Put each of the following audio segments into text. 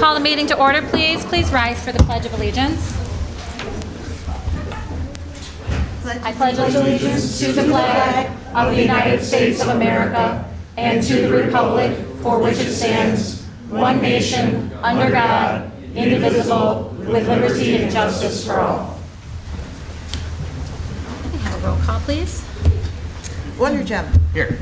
call the meeting to order, please. Please rise for the Pledge of Allegiance. I pledge allegiance to the flag of the United States of America and to the republic for which it stands, one nation, under God, indivisible, with liberty and justice for all. Can we have a roll call, please? Wondergem. Here.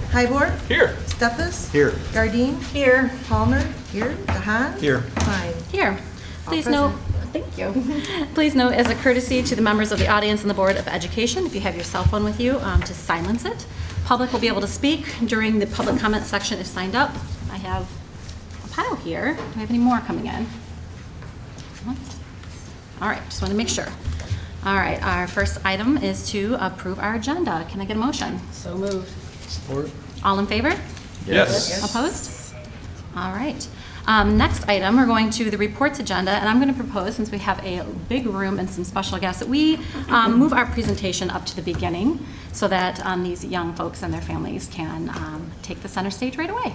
Hybor. Here. Steffes. Here. Gardine. Here. Palmer. Here. DeHaan. Here. Klein. Here. Please All note, thank you. Please note, as a courtesy to the members of the audience and the Board of Education, if you have your cell phone with you, to silence it. Public will be able to speak during the public comment section if signed up. I have a pile here. Do I have any more coming in? All right, just want to make sure. All right, our first item is to approve our agenda. Can I get a motion? So moved. Support. All in favor? Yes. Opposed? All right. Next item, we're going to the reports agenda, and I'm going to propose, since we have a big room and some special guests, that we move our presentation up to the beginning so that these young folks and their families can take the center stage right away.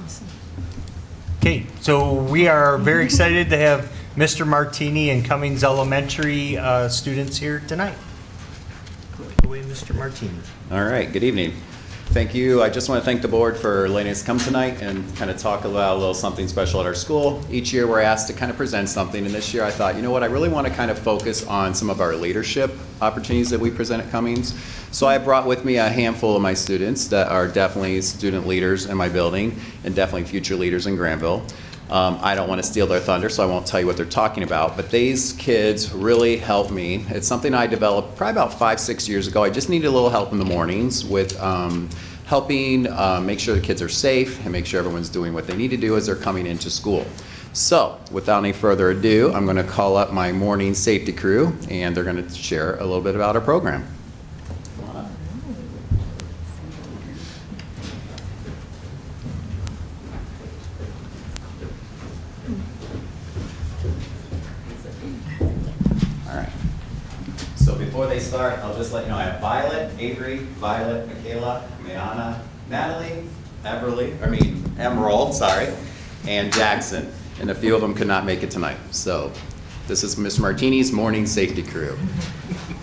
Awesome. Okay, so we are very excited to have Mr. Martini and Cummings Elementary students here tonight. Go away, Mr. Martini. All right, good evening. Thank you. I just want to thank the board for letting us come tonight and kind of talk about a little something special at our school. Each year we're asked to kind of present something, and this year I thought, you know what, I really want to kind of focus on some of our leadership opportunities that we present at Cummings. So I brought with me a handful of my students that are definitely student leaders in my building and definitely future leaders in Grandville. I don't want to steal their thunder, so I won't tell you what they're talking about, but these kids really helped me. It's something I developed probably about 5-6 years ago. I just needed a little help in the mornings with helping make sure the kids are safe and make sure everyone's doing what they need to do as they're coming into school. So without any further ado, I'm going to call up my morning safety crew, and they're going to share a little bit about our program. Before they start, I'll just let you know I have Violet, Avery, Violet, Michaela, Mayana, Natalie, Emerald, and Jackson. And a few of them could not make it tonight. So this is Ms. Martini's morning safety crew.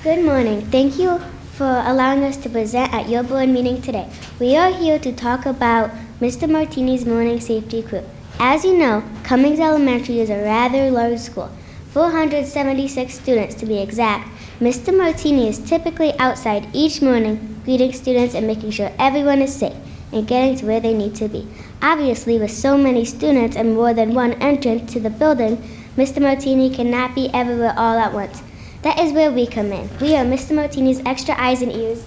Good morning. Thank you for allowing us to present at your board meeting today. We are here to talk about Mr. Martini's morning safety crew. As you know, Cummings Elementary is a rather large school, 476 students to be exact. Mr. Martini is typically outside each morning, greeting students and making sure everyone is safe and getting to where they need to be. Obviously, with so many students and more than one entrance to the building, Mr. Martini cannot be everywhere all at once. That is where we come in. We are Mr. Martini's extra eyes and ears.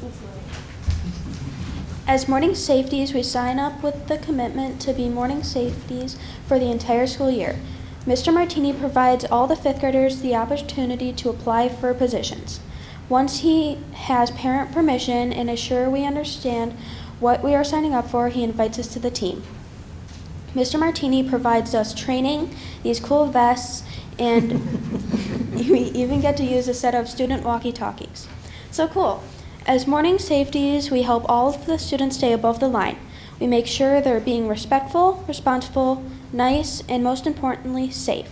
As morning safeties, we sign up with the commitment to be morning safeties for the entire school year. Mr. Martini provides all the fifth graders the opportunity to apply for positions. Once he has parent permission and is sure we understand what we are signing up for, he invites us to the team. Mr. Martini provides us training, these cool vests, and we even get to use a set of student walkie-talkies. So cool. As morning safeties, we help all of the students stay above the line. We make sure they're being respectful, responsible, nice, and most importantly, safe.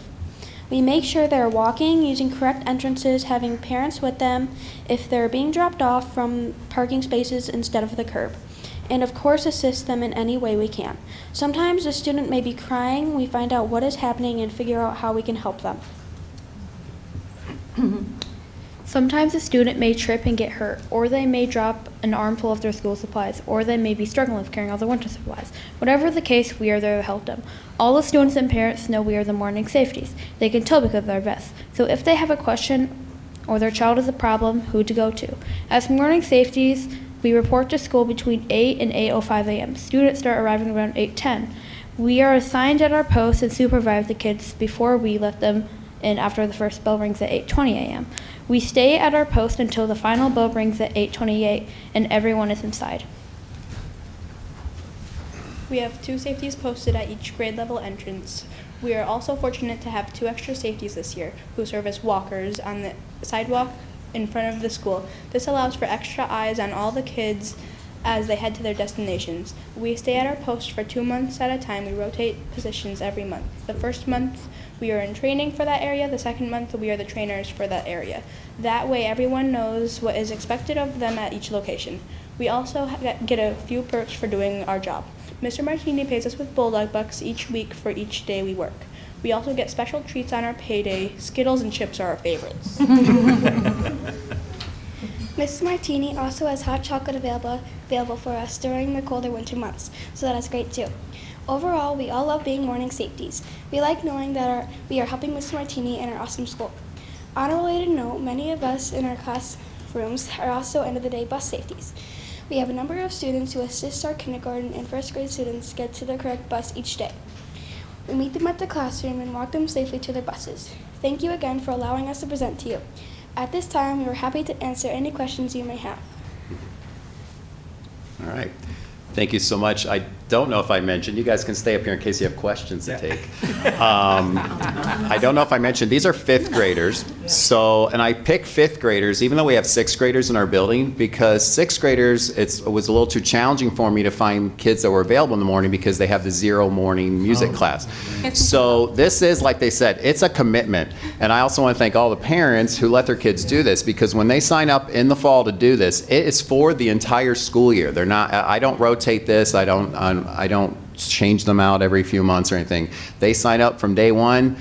We make sure they're walking, using correct entrances, having parents with them if they're being dropped off from parking spaces instead of the curb, and of course assist them in any way we can. Sometimes a student may be crying, we find out what is happening and figure out how we can help them. Sometimes a student may trip and get hurt, or they may drop an armful of their school supplies, or they may be struggling with carrying all their winter supplies. Whatever the case, we are there to help them. All the students and parents know we are the morning safeties. They can tell because of our vests. So if they have a question or their child is a problem, who to go to. As morning safeties, we report to school between 8 and 8:05 a.m. Students start arriving around 8:10. We are assigned at our posts and supervise the kids before we let them in after the first bell rings at 8:20 a.m. We stay at our post until the final bell rings at 8:28 and everyone is inside. We have 2 safeties posted at each grade level entrance. We are also fortunate to have 2 extra safeties this year who serve as walkers on the sidewalk in front of the school. This allows for extra eyes on all the kids as they head to their destinations. We stay at our post for 2 months at a time. We rotate positions every month. The first month we are in training for that area. The second month we are the trainers for that area. That way everyone knows what is expected of them at each location. We also get a few perks for doing our job. Mr. Martini pays us with Bulldog Bucks each week for each day we work. We also get special treats on our payday. Skittles and chips are our favorites. Mrs. Martini also has hot chocolate available for us during the colder winter months, so that is great too. Overall, we all love being morning safeties. We like knowing that we are helping Mrs. Martini and our awesome school. On a related note, many of us in our classrooms are also end-of-the-day bus safeties. We have a number of students who assist our kindergarten and first grade students get to the correct bus each day. We meet them at the classroom and walk them safely to their buses. Thank you again for allowing us to present to you. At this time, we are happy to answer any questions you may have. All right. Thank you so much. I don't know if I mentioned, you guys can stay up here in case you have questions to take. I don't know if I mentioned, these are fifth graders. So, and I pick fifth graders, even though we have sixth graders in our building, because sixth graders, it was a little too challenging for me to find kids that were available in the morning because they have the 0 morning music class. So this is, like they said, it's a commitment. And I also want to thank all the parents who let their kids do this, because when they sign up in the fall to do this, it is for the entire school year. They're not, I don't rotate this, I don't change them out every few months or anything. They sign up from day 1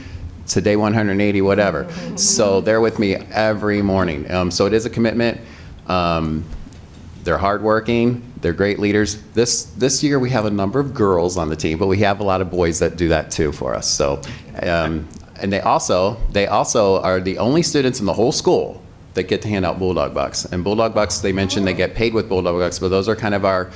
to day 180, whatever. So they're with me every morning. So it is a commitment. They're hardworking. They're great leaders. This year we have a number of girls on the team, but we have a lot of boys that do that too for us. So, and they also are the only students in the whole school that get to hand out Bulldog Bucks. And Bulldog Bucks, they mentioned they get paid with Bulldog Bucks, but those are kind of our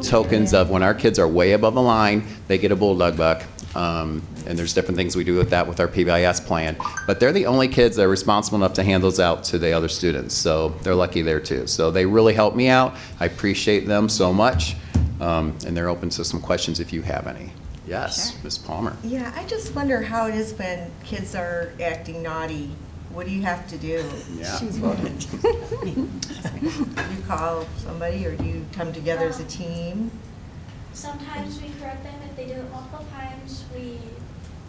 tokens of when our kids are way above the line, they get a Bulldog Buck. And there's different things we do with that with our PBIS plan. But they're the only kids that are responsible enough to hand those out to the other students. So they're lucky there too. So they really help me out. I appreciate them so much. And they're open to some questions if you have any. Yes, Sure. Ms. Palmer. Yeah, I just wonder how it is when kids are acting naughty. What do you have to do? Yeah. Do you call somebody or do you come together as a team? Sometimes we correct them if they do it multiple times. We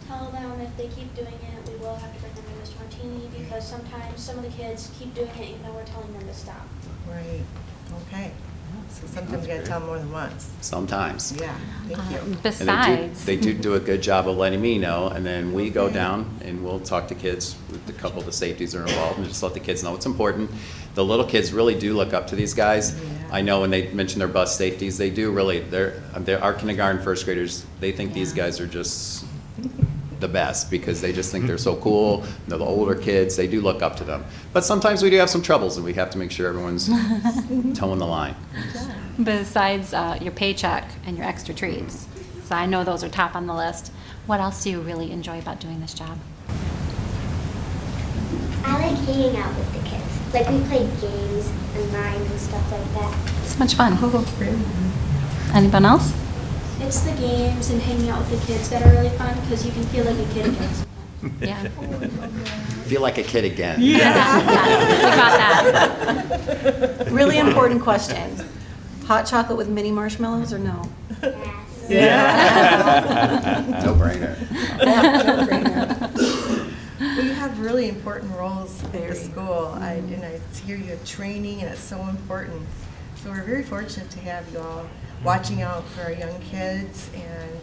tell them if they keep doing it, we will have to bring them to Mr. Martini, because sometimes some of the kids keep doing it even though we're telling them to stop. Right, okay. So sometimes you gotta tell them more than once. Sometimes. Yeah, thank you. And Besides, they do a good job of letting me know, and then we go down and we'll talk to kids with a couple of the safeties that are involved and just let the kids know it's important. The little kids really do look up to these guys. Yeah. I know when they mention their bus safeties, they do really, they're our kindergarten first graders, they think these guys are just the best because they just think they're so cool. They're the older kids, they do look up to them. But sometimes we do have some troubles and we have to make sure everyone's toeing the line. besides your paycheck and your extra treats, so I know those are top on the list, what else do you really enjoy about doing this job? I like hanging out with the kids. Like we play games and rhymes and stuff like that. It's much fun. Anyone else? It's the games and hanging out with the kids that are really fun, because you can feel like a kid again sometimes. Yeah. Feel like a kid again. Yes, we got that. Really important question. Hot chocolate with mini marshmallows or no? Yeah. No brainer. Well, you have really important roles at the school. And I hear you have training, and it's so important. So we're very fortunate to have you all watching out for our young kids and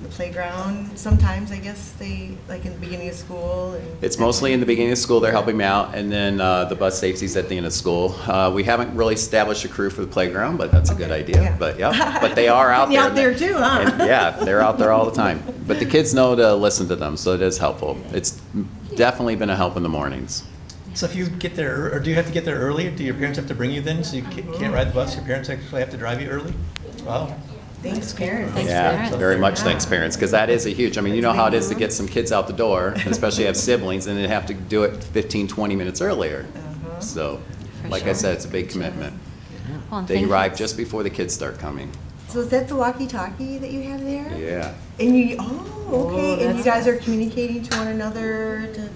the playground. Sometimes, I guess, they, like in the beginning of school. And It's mostly in the beginning of school, they're helping me out, and then the bus safety's at the end of school. We haven't really established a crew for the playground, but that's a good idea. Yeah. But yeah, but they are out Getting there. out there too, huh? And, yeah, they're out there all the time. But the kids know to listen to them, so it is helpful. It's definitely been a help in the mornings. So if you get there, or do you have to get there early? Do your parents have to bring you then, so you can't ride the bus? Your parents actually have to drive you early? Wow. Thanks, parents. Thanks, Yeah, parents. very much thanks, parents, because that is a huge, I mean, you know how it is to get some kids out the door, especially have siblings, and then have to do it 15, 20 minutes earlier. So, For like I sure. said, it's a big commitment. Well, and They thank you. arrive just before the kids start coming. So is that the walkie-talkie that you have there? Yeah. And you, okay, and you guys are communicating to one another to,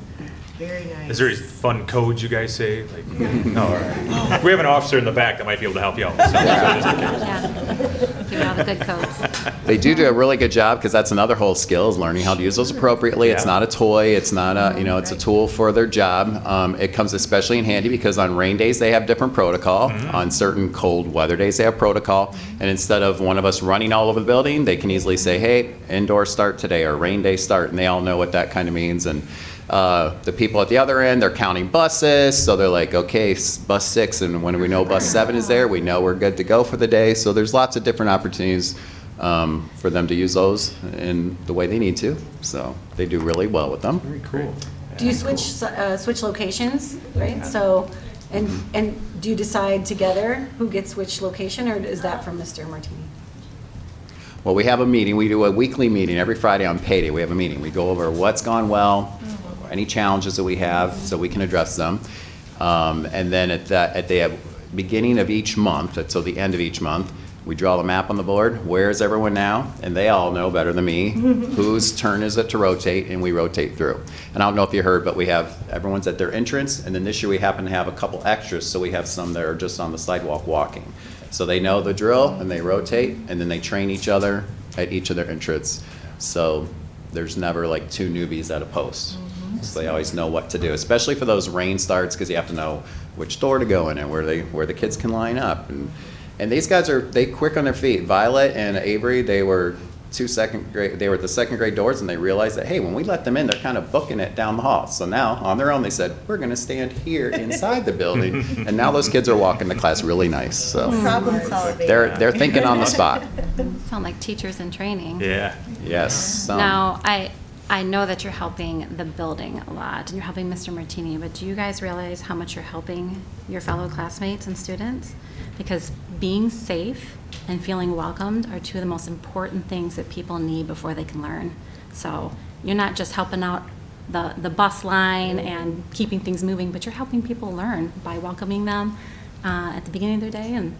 Very nice. Is there any fun codes you guys say? Like, no, all right. We have an officer in the back that might be able to help you out. So just in case. Yeah. Give you all the good codes. They do a really good job because that's another whole skill is learning how to use those appropriately. It's Yeah. not a toy. It's not a, it's a tool for their job. It comes especially in handy because on rain days they have different protocol. On certain cold weather days they have protocol. And instead of one of us running all over the building, they can easily say, hey, indoor start today or rain day start. And they all know what that kind of means. And the people at the other end, they're counting buses, so they're like, okay, bus 6, and when we know bus 7 is there, we know we're good to go for the day. So there's lots of different opportunities for them to use those in the way they need to. So they do really well with them. Very cool. Do you switch locations, right? So, and do you decide together who gets which location, or is that from Mr. Martini? Well, we have a meeting. We do a weekly meeting every Friday on payday. We have a meeting. We go over what's gone well, any challenges that we have, so we can address them. And then at the beginning of each month, so the end of each month, we draw the map on the board. Where is everyone now? And they all know better than me whose turn is it to rotate, and we rotate through. And I don't know if you heard, but we have everyone's at their entrance, and then this year we happen to have a couple extras, so we have some that are just on the sidewalk walking. So they know the drill, and they rotate, and then they train each other at each of their entrance. So there's never like two newbies at a post. So they always know what to do, especially for those rain starts, because you have to know which door to go in and where the kids can line up. And these guys they quick on their feet. Violet and Avery, they were they were at the second grade doors, and they realized that, hey, when we let them in, they're kind of booking it down the hall. So now, on their own, they said, we're going to stand here inside the building. And now those kids are walking to class really nice. So Problem solving. they're thinking on the spot. Sound like teachers in training. Yeah. Yes. Now, I know that you're helping the building a lot, and you're helping Mr. Martini, but do you guys realize how much you're helping your fellow classmates and students? Because being safe and feeling welcomed are two of the most important things that people need before they can learn. So you're not just helping out the bus line and keeping things moving, but you're helping people learn by welcoming them at the beginning of their day and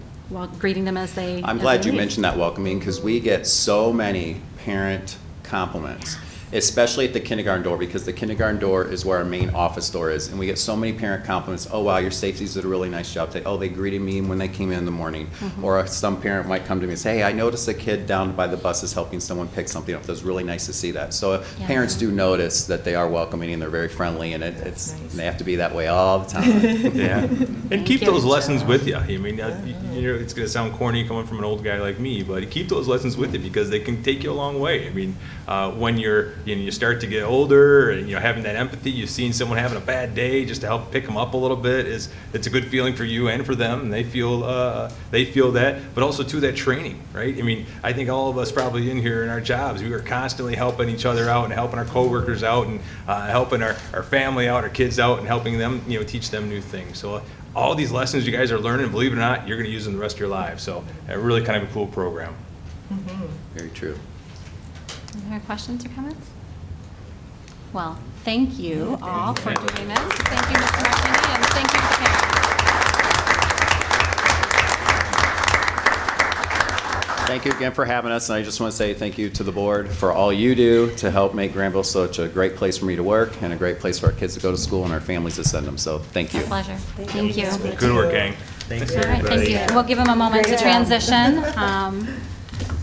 greeting them as they I'm glad you mentioned that welcoming, because we get so many parent compliments, especially at the kindergarten door, because the kindergarten door is where our main office door is. And we get so many parent compliments. Oh, wow, your safeties did a really nice job today. Oh, they greeted me when they came in the morning. Or some parent might come to me and say, hey, I noticed a kid down by the bus is helping someone pick something up. It was really nice to see that. So parents do notice that they are welcoming and they're very friendly, and they have to be that way all the time. Yeah. And keep those lessons with you. I mean, it's going to sound corny coming from an old guy like me, but keep those lessons with you because they can take you a long way. I mean, when you start to get older and having that empathy, you've seen someone having a bad day, just to help pick them up a little bit it's a good feeling for you and for them, and they feel that, but also too that training, right? I mean, I think all of us probably in here in our jobs, we are constantly helping each other out and helping our coworkers out and helping our family out, our kids out, and helping them teach them new things. So all these lessons you guys are learning, believe it or not, you're going to use them the rest of your lives. So really kind of a cool program. Very true. Any other questions or comments? Well, thank you all for doing this. Thank you, Mr. Martini, and thank you to the parents. Thank you again for having us, and I just want to say thank you to the board for all you do to help make Grandville such a great place for me to work and a great place for our kids to go to school and our families to send them. So thank you. Our pleasure. Thank you. Good work, gang. Thanks, All right, thank you. We'll give them a moment to transition.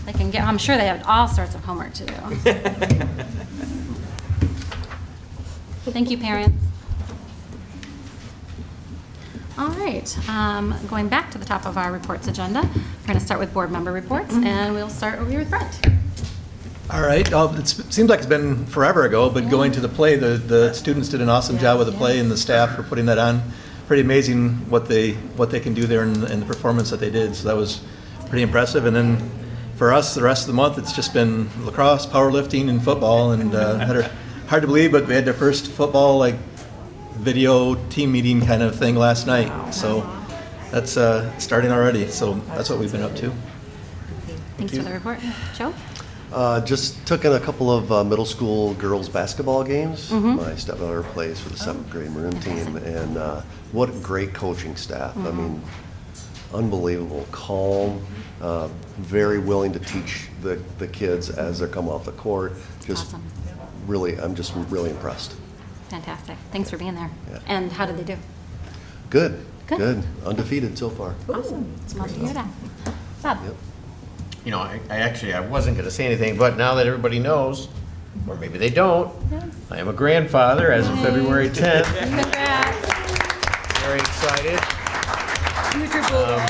They can I'm sure they have all sorts of homework to do. Thank you, parents. All right, going back to the top of our reports agenda, we're going to start with board member reports, and we'll start over here with Brett. All right, it seems like it's been forever ago, but going to the play, the students did an awesome job with the play, and the staff for putting that on. Pretty amazing what they can do there and the performance that they did, so that was pretty impressive. And then for us, the rest of the month, it's just been lacrosse, powerlifting, and football, and hard to believe, but we had their first football video team meeting kind of thing last night. So that's starting already. So that's what we've been up to. Thanks for the report. Joe? Just took in a couple of middle school girls basketball games. My stepdaughter plays for the 7th grade Maroon team, and what a great coaching staff. I mean, unbelievable, calm, very willing to teach the kids as they're coming off the court. Just awesome. Really, I'm just really impressed. Fantastic. Thanks for being there. Yeah. And how did they do? Good, Good. good. Undefeated so far. Awesome. It's love to hear that. Bob? Yep. You know, I wasn't going to say anything, but now that everybody knows, or maybe they don't, I am a grandfather as of February 10th. Very excited. Future bulldog.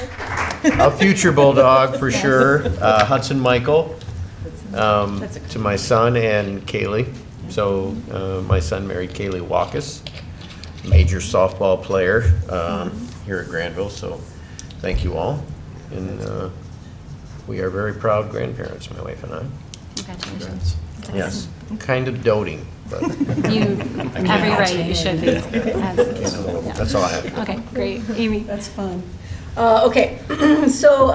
A future bulldog for sure. Hudson Michael, to my son and Kaylee. So my son married Kaylee Walkus, major softball player here at Grandville. So thank you all. And we are very proud grandparents, my wife and I. Congratulations. That's Yes, kind of doting, but You, every right, you should be. that's all I have. Okay, great. Amy? That's fun. Okay, so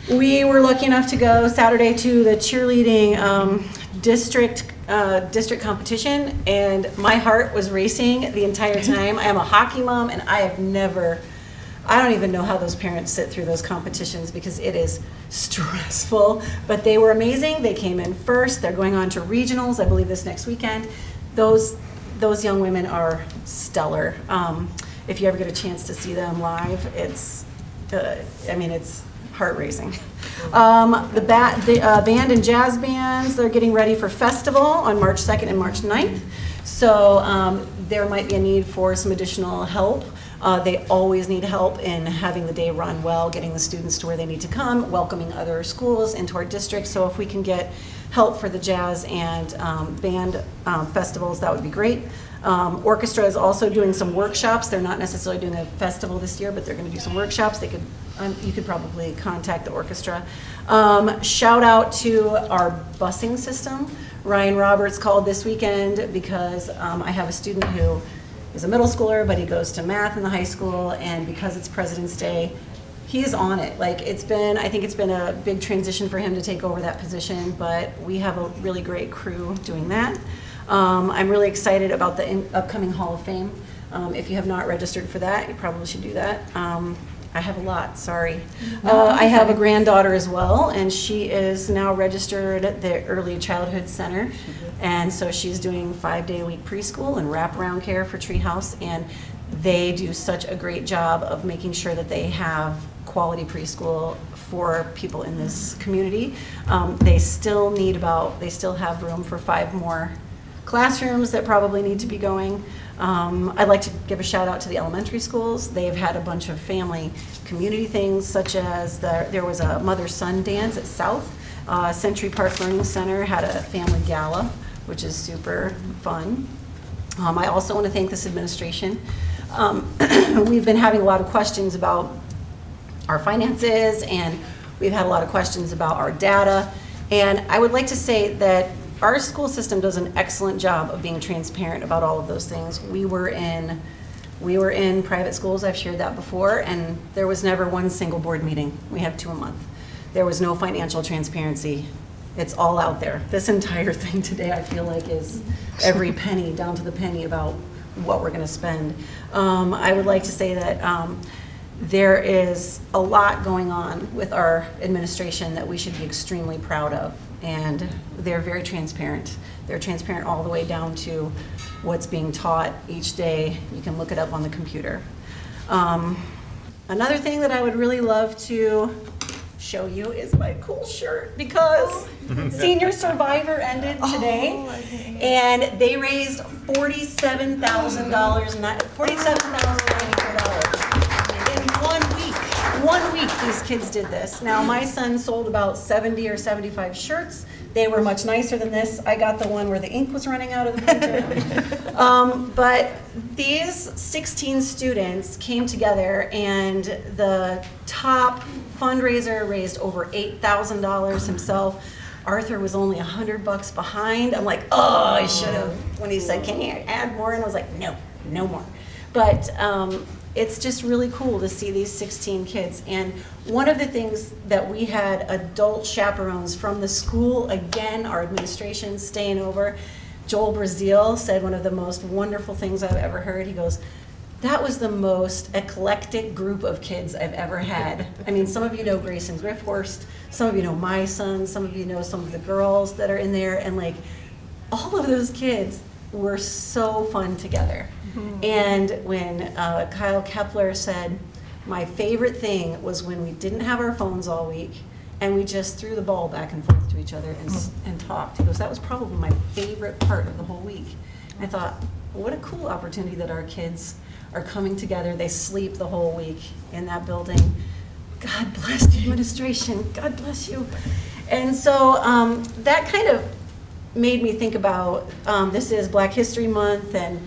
we were lucky enough to go Saturday to the cheerleading district competition, and my heart was racing the entire time. I am a hockey mom, and I don't even know how those parents sit through those competitions because it is stressful, but they were amazing. They came in first. They're going on to regionals, I believe, this next weekend. Those young women are stellar. If you ever get a chance to see them live, it's heart-racing. The band and jazz bands, they're getting ready for festival on March 2nd and March 9th. So there might be a need for some additional help. They always need help in having the day run well, getting the students to where they need to come, welcoming other schools into our district. So if we can get help for the jazz and band festivals, that would be great. Orchestra is also doing some workshops. They're not necessarily doing a festival this year, but they're going to do some workshops. You could probably contact the orchestra. Shout out to our busing system. Ryan Roberts called this weekend because I have a student who is a middle schooler, but he goes to math in the high school, and because it's President's Day, he's on it. I think it's been a big transition for him to take over that position, but we have a really great crew doing that. I'm really excited about the upcoming Hall of Fame. If you have not registered for that, you probably should do that. I have a lot, sorry. I have a granddaughter as well, and she is now registered at the Early Childhood Center. And so she's doing 5-day-a-week preschool and wraparound care for Treehouse, and they do such a great job of making sure that they have quality preschool for people in this community. They still have room for 5 more classrooms that probably need to be going. I'd like to give a shout out to the elementary schools. They've had a bunch of family community things, such as there was a mother-son dance at South. Century Park Learning Center had a family gala, which is super fun. I also want to thank this administration. We've been having a lot of questions about our finances, and we've had a lot of questions about our data. And I would like to say that our school system does an excellent job of being transparent about all of those things. We were in private schools, I've shared that before, and there was never one single board meeting. We have 2 a month. There was no financial transparency. It's all out there. This entire thing today, I feel like, is every penny, down to the penny, about what we're gonna spend. I would like to say that there is a lot going on with our administration that we should be extremely proud of. And they're very transparent. They're transparent all the way down to what's being taught each day. You can look it up on the computer. Another thing that I would really love to show you is my cool shirt, because Senior Survivor ended today, and they raised $47,094 in 1 week. 1 week these kids did this. Now my son sold about 70 or 75 shirts. They were much nicer than this. I got the one where the ink was running out of the printer. But these 16 students came together, and the top fundraiser raised over $8,000 himself. Arthur was only $100 behind. I'm like, oh, I should have. When he said, can you add more? And I was like, no more. But it's just really cool to see these 16 kids. And one of the things that we had adult chaperones from the school, again, our administration staying over. Joel Brazil said one of the most wonderful things I've ever heard. He goes, that was the most eclectic group of kids I've ever had. I mean, some of you know Grayson Griffhorst, some of you know my son, some of you know some of the girls that are in there, and like all of those kids were so fun together. And when Kyle Kepler said, my favorite thing was when we didn't have our phones all week and we just threw the ball back and forth to each other and talked. He goes, that was probably my favorite part of the whole week. I thought, what a cool opportunity that our kids are coming together. They sleep the whole week in that building. God bless the administration. God bless you. And so that kind of made me think about, this is Black History Month, and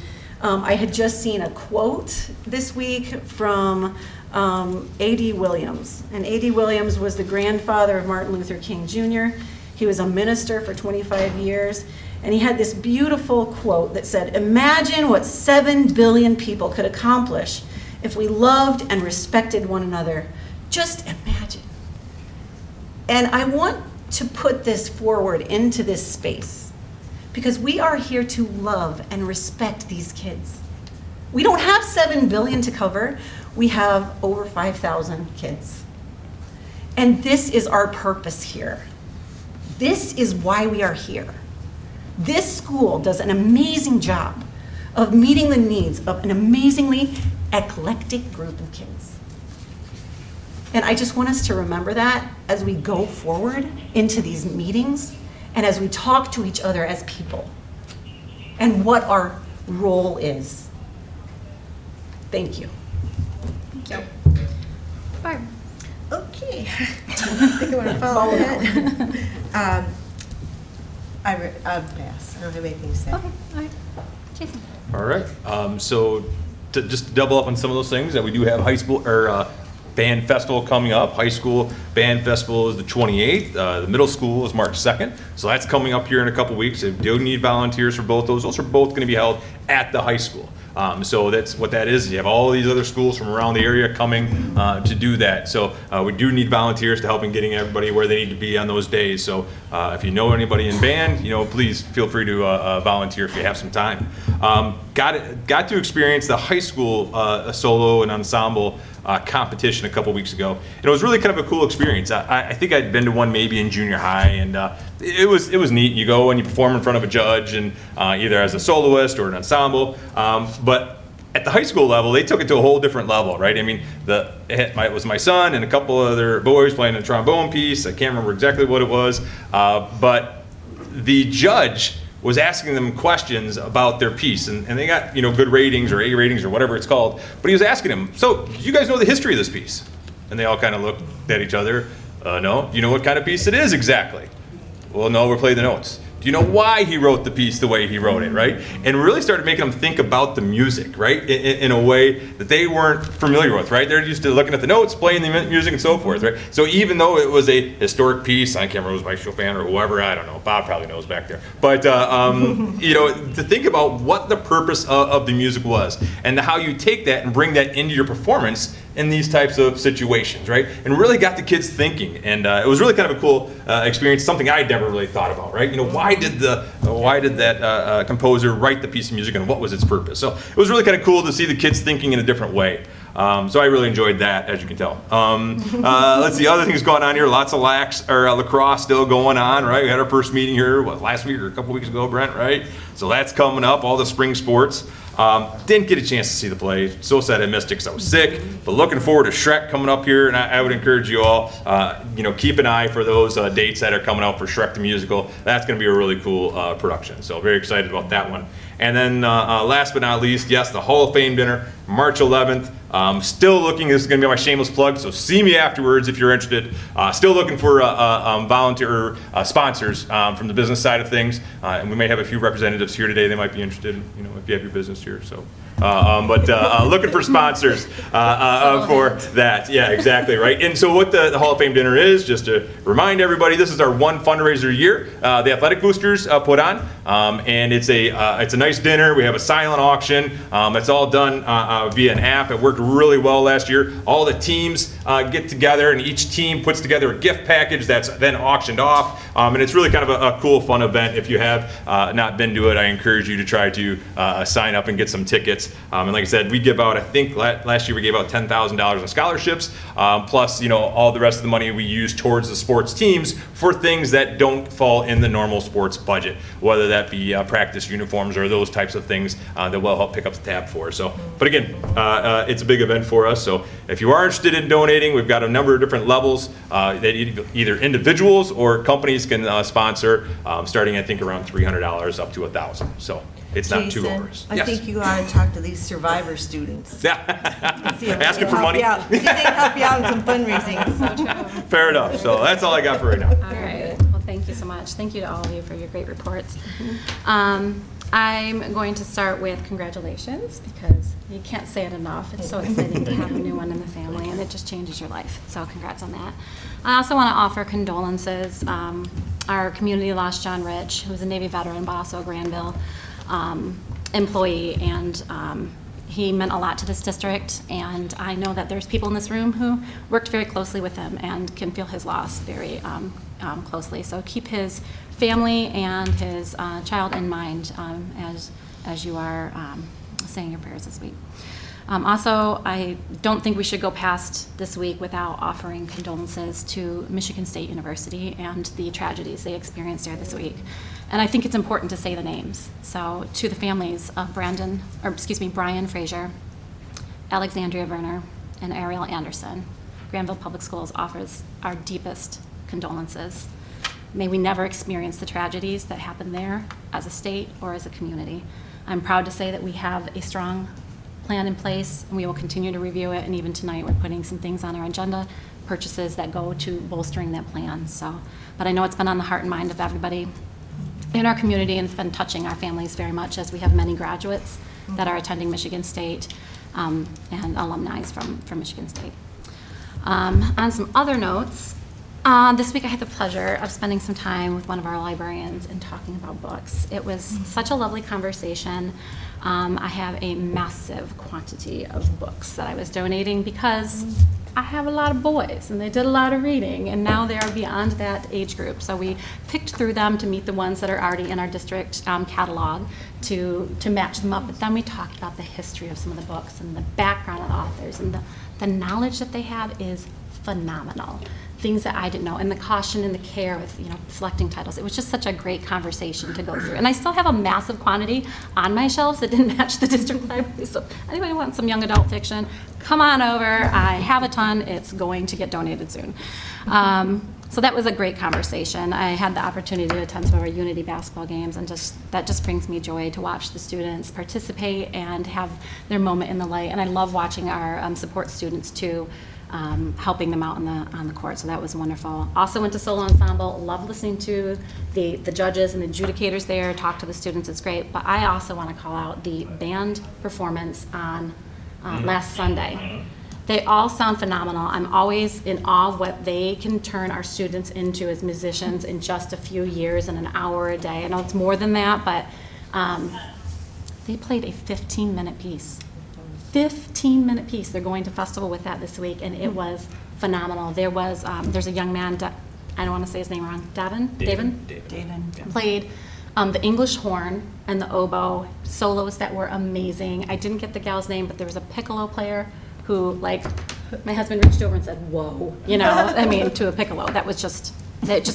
I had just seen a quote this week from A.D. Williams. And A.D. Williams was the grandfather of Martin Luther King Jr. He was a minister for 25 years. And he had this beautiful quote that said, imagine what 7 billion people could accomplish if we loved and respected one another. Just imagine. And I want to put this forward into this space because we are here to love and respect these kids. We don't have 7 billion to cover. We have over 5,000 kids. And this is our purpose here. This is why we are here. This school does an amazing job of meeting the needs of an amazingly eclectic group of kids. And I just want us to remember that as we go forward into these meetings and as we talk to each other as people and what our role is. Thank you. Thank you. Barb. Okay. I think I want to follow that. I'll pass. I don't have anything to say. Okay, all right. Jason. All right. So to just double up on some of those things, that we do have high school or band festival coming up. High school band festival is the 28th. The middle school is March 2nd. So that's coming up here in a couple weeks. If you do need volunteers for both those are both going to be held at the high school. So that's what that is. You have all these other schools from around the area coming to do that. So we do need volunteers to help in getting everybody where they need to be on those days. So if you know anybody in band, please feel free to volunteer if you have some time. Got to experience the high school solo and ensemble competition a couple weeks ago. And it was really kind of a cool experience. I think I'd been to one maybe in junior high, and it was neat. You go and you perform in front of a judge, and either as a soloist or an ensemble. But at the high school level, they took it to a whole different level, right? I mean, it was my son and a couple other boys playing a trombone piece. I can't remember exactly what it was, but the judge was asking them questions about their piece, and they got good ratings or A ratings or whatever it's called. But he was asking them, so do you guys know the history of this piece? And they all kind of looked at each other. No. Do you know what kind of piece it is exactly? Well, no, we're playing the notes. Do you know why he wrote the piece the way he wrote it, right? And really started making them think about the music, right? In a way that they weren't familiar with, right? They're used to looking at the notes, playing the music and so forth, right? So even though it was a historic piece, I can't remember if it was by Chopin or whoever, I don't know, Bob probably knows back there. But, to think about what the purpose of the music was and how you take that and bring that into your performance in these types of situations, right? And really got the kids thinking. And it was really kind of a cool experience, something I'd never really thought about, right? Why did that composer write the piece of music and what was its purpose? So it was really kind of cool to see the kids thinking in a different way. So I really enjoyed that, as you can tell. Let's see, other things going on here. Lots of lacrosse still going on, right? We had our first meeting here, last week or a couple weeks ago, Brent, right? So that's coming up, all the spring sports. Didn't get a chance to see the play. So sad I missed it because I was sick. But looking forward to Shrek coming up here, and I would encourage you all, keep an eye for those dates that are coming out for Shrek the Musical. That's going to be a really cool production. So very excited about that one. And then last but not least, yes, the Hall of Fame dinner, March 11th. Still looking, this is going to be my shameless plug, so see me afterwards if you're interested. Still looking for volunteer sponsors from the business side of things. And we may have a few representatives here today. They might be interested, if you have your business here. So, but looking for sponsors for that. Yeah, exactly, right. And so what the Hall of Fame dinner is, just to remind everybody, this is our one fundraiser a year. The Athletic Boosters put on, and it's a nice dinner. We have a silent auction. It's all done via an app. It worked really well last year. All the teams get together, and each team puts together a gift package that's then auctioned off. And it's really kind of a cool, fun event. If you have not been to it, I encourage you to try to sign up and get some tickets. And like I said, we give out, I think last year we gave out $10,000 in scholarships, plus all the rest of the money we use towards the sports teams for things that don't fall in the normal sports budget, whether that be practice uniforms or those types of things that will help pick up the tab for. So, but again, it's a big event for us. So if you are interested in donating, we've got a number of different levels that either individuals or companies can sponsor, starting I think around $300 up to $1,000. So it's not too Jason, onerous. I think you ought to talk to these survivor students. Asking for money. See if they can help you out in some fundraising. Fair enough. So that's all I got for right now. All right. Well, thank you so much. Thank you to all of you for your great reports. I'm going to start with congratulations, because you can't say it enough. It's so exciting to have a new one in the family, and it just changes your life. So congrats on that. I also want to offer condolences. Our community lost John Rich, who was a Navy veteran, but also a Grandville employee, and he meant a lot to this district, and I know that there's people in this room who worked very closely with him and can feel his loss very closely. So keep his family and his child in mind as you are saying your prayers this week. Also, I don't think we should go past this week without offering condolences to Michigan State University and the tragedies they experienced there this week. And I think it's important to say the names. So to the families of Brian Frazier, Alexandria Werner, and Ariel Anderson, Grandville Public Schools offers our deepest condolences. May we never experience the tragedies that happened there as a state or as a community. I'm proud to say that we have a strong plan in place, and we will continue to review it, and even tonight we're putting some things on our agenda, purchases that go to bolstering that plan. So, but I know it's been on the heart and mind of everybody in our community, and it's been touching our families very much, as we have many graduates that are attending Michigan State and alumni from Michigan State. On some other notes, this week I had the pleasure of spending some time with one of our librarians and talking about books. It was such a lovely conversation. I have a massive quantity of books that I was donating because I have a lot of boys and they did a lot of reading, and now they are beyond that age group. So we picked through them to meet the ones that are already in our district catalog to match them up. But then we talked about the history of some of the books and the background of the authors, and the knowledge that they have is phenomenal. Things that I didn't know, and the caution and the care with selecting titles. It was just such a great conversation to go through. And I still have a massive quantity on my shelves that didn't match the district library. So anybody wants some young adult fiction, come on over. I have a ton. It's going to get donated soon. So that was a great conversation. I had the opportunity to attend some of our Unity basketball games, and that just brings me joy to watch the students participate and have their moment in the light. And I love watching our support students too, helping them out on the court. So that was wonderful. Also went to solo ensemble. Loved listening to the judges and the adjudicators there talk to the students. It's great. But I also want to call out the band performance on last Sunday. They all sound phenomenal. I'm always in awe of what they can turn our students into as musicians in just a few years and an hour a day. I know it's more than that, but they played a 15-minute piece. 15-minute piece. They're going to festival with that this week, and it was phenomenal. There's a young man, I don't want to say his name wrong, Davin played the English horn and the oboe solos that were amazing. I didn't get the gal's name, but there was a piccolo player who, my husband reached over and said, "Whoa," to a piccolo. That was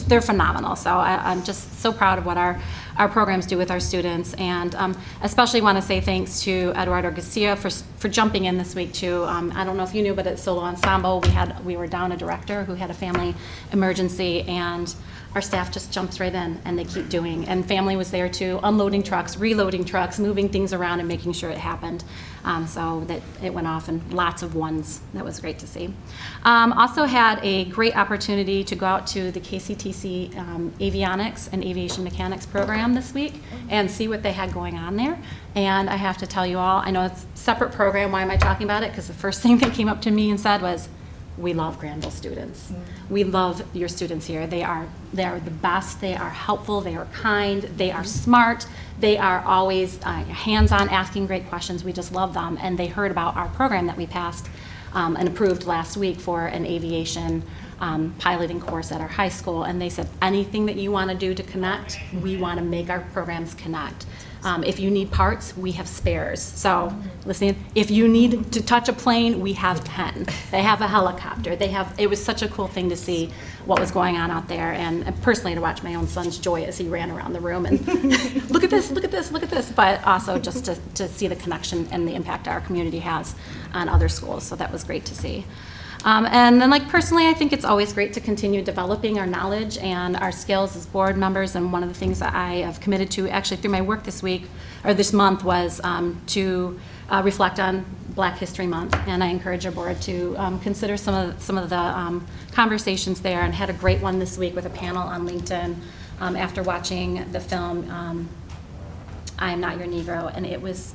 they're phenomenal. So I'm just so proud of what our programs do with our students, and especially want to say thanks to Eduardo Garcia for jumping in this week too. I don't know if you knew, but at Solo Ensemble we were down a director who had a family emergency, and our staff just jumps right in, and they keep doing. And family was there too, unloading trucks, reloading trucks, moving things around, and making sure it happened. So that it went off, and lots of ones. That was great to see. Also had a great opportunity to go out to the KCTC Avionics and Aviation Mechanics program this week and see what they had going on there. And I have to tell you all, I know it's a separate program. Why am I talking about it? Because the first thing they came up to me and said was, "We love Grandville students. We love your students here. They are the best. They are helpful. They are kind. They are smart. They are always hands-on, asking great questions. We just love them." And they heard about our program that we passed and approved last week for an aviation piloting course at our high school, and they said, anything that you want to do to connect, we want to make our programs connect. If you need parts, we have spares. So, listen, if you need to touch a plane, we have 10. They have a helicopter. It was such a cool thing to see what was going on out there, and personally to watch my own son's joy as he ran around the room and look at this, look at this, look at this, but also just to see the connection and the impact our community has on other schools. So that was great to see. And then, like, personally, I think it's always great to continue developing our knowledge and our skills as board members. And one of the things that I have committed to actually through my work this week, or this month, was to reflect on Black History Month. And I encourage our board to consider some of the conversations there, and had a great one this week with a panel on LinkedIn after watching the film I Am Not Your Negro, and it was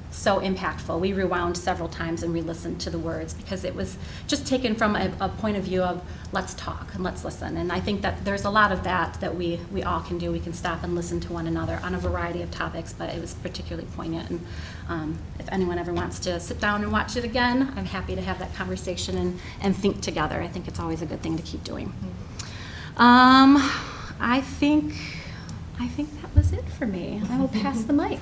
so impactful. We rewound several times and re-listened to the words because it was just taken from a point of view of let's talk and let's listen. And I think that there's a lot of that we all can do. We can stop and listen to one another on a variety of topics, but it was particularly poignant. And if anyone ever wants to sit down and watch it again, I'm happy to have that conversation and think together. I think it's always a good thing to keep doing. I think that was it for me. I will pass the mic.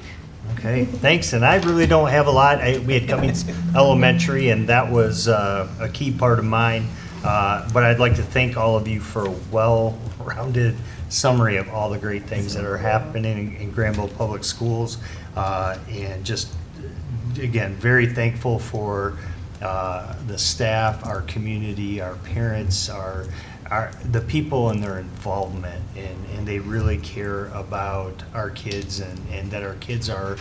Okay, thanks. And I really don't have a lot. We had Cummings Elementary, and that was a key part of mine. But I'd like to thank all of you for a well-rounded summary of all the great things that are happening in Grandville Public Schools. And just, again, very thankful for the staff, our community, our parents, the people and their involvement, and they really care about our kids, and that our kids are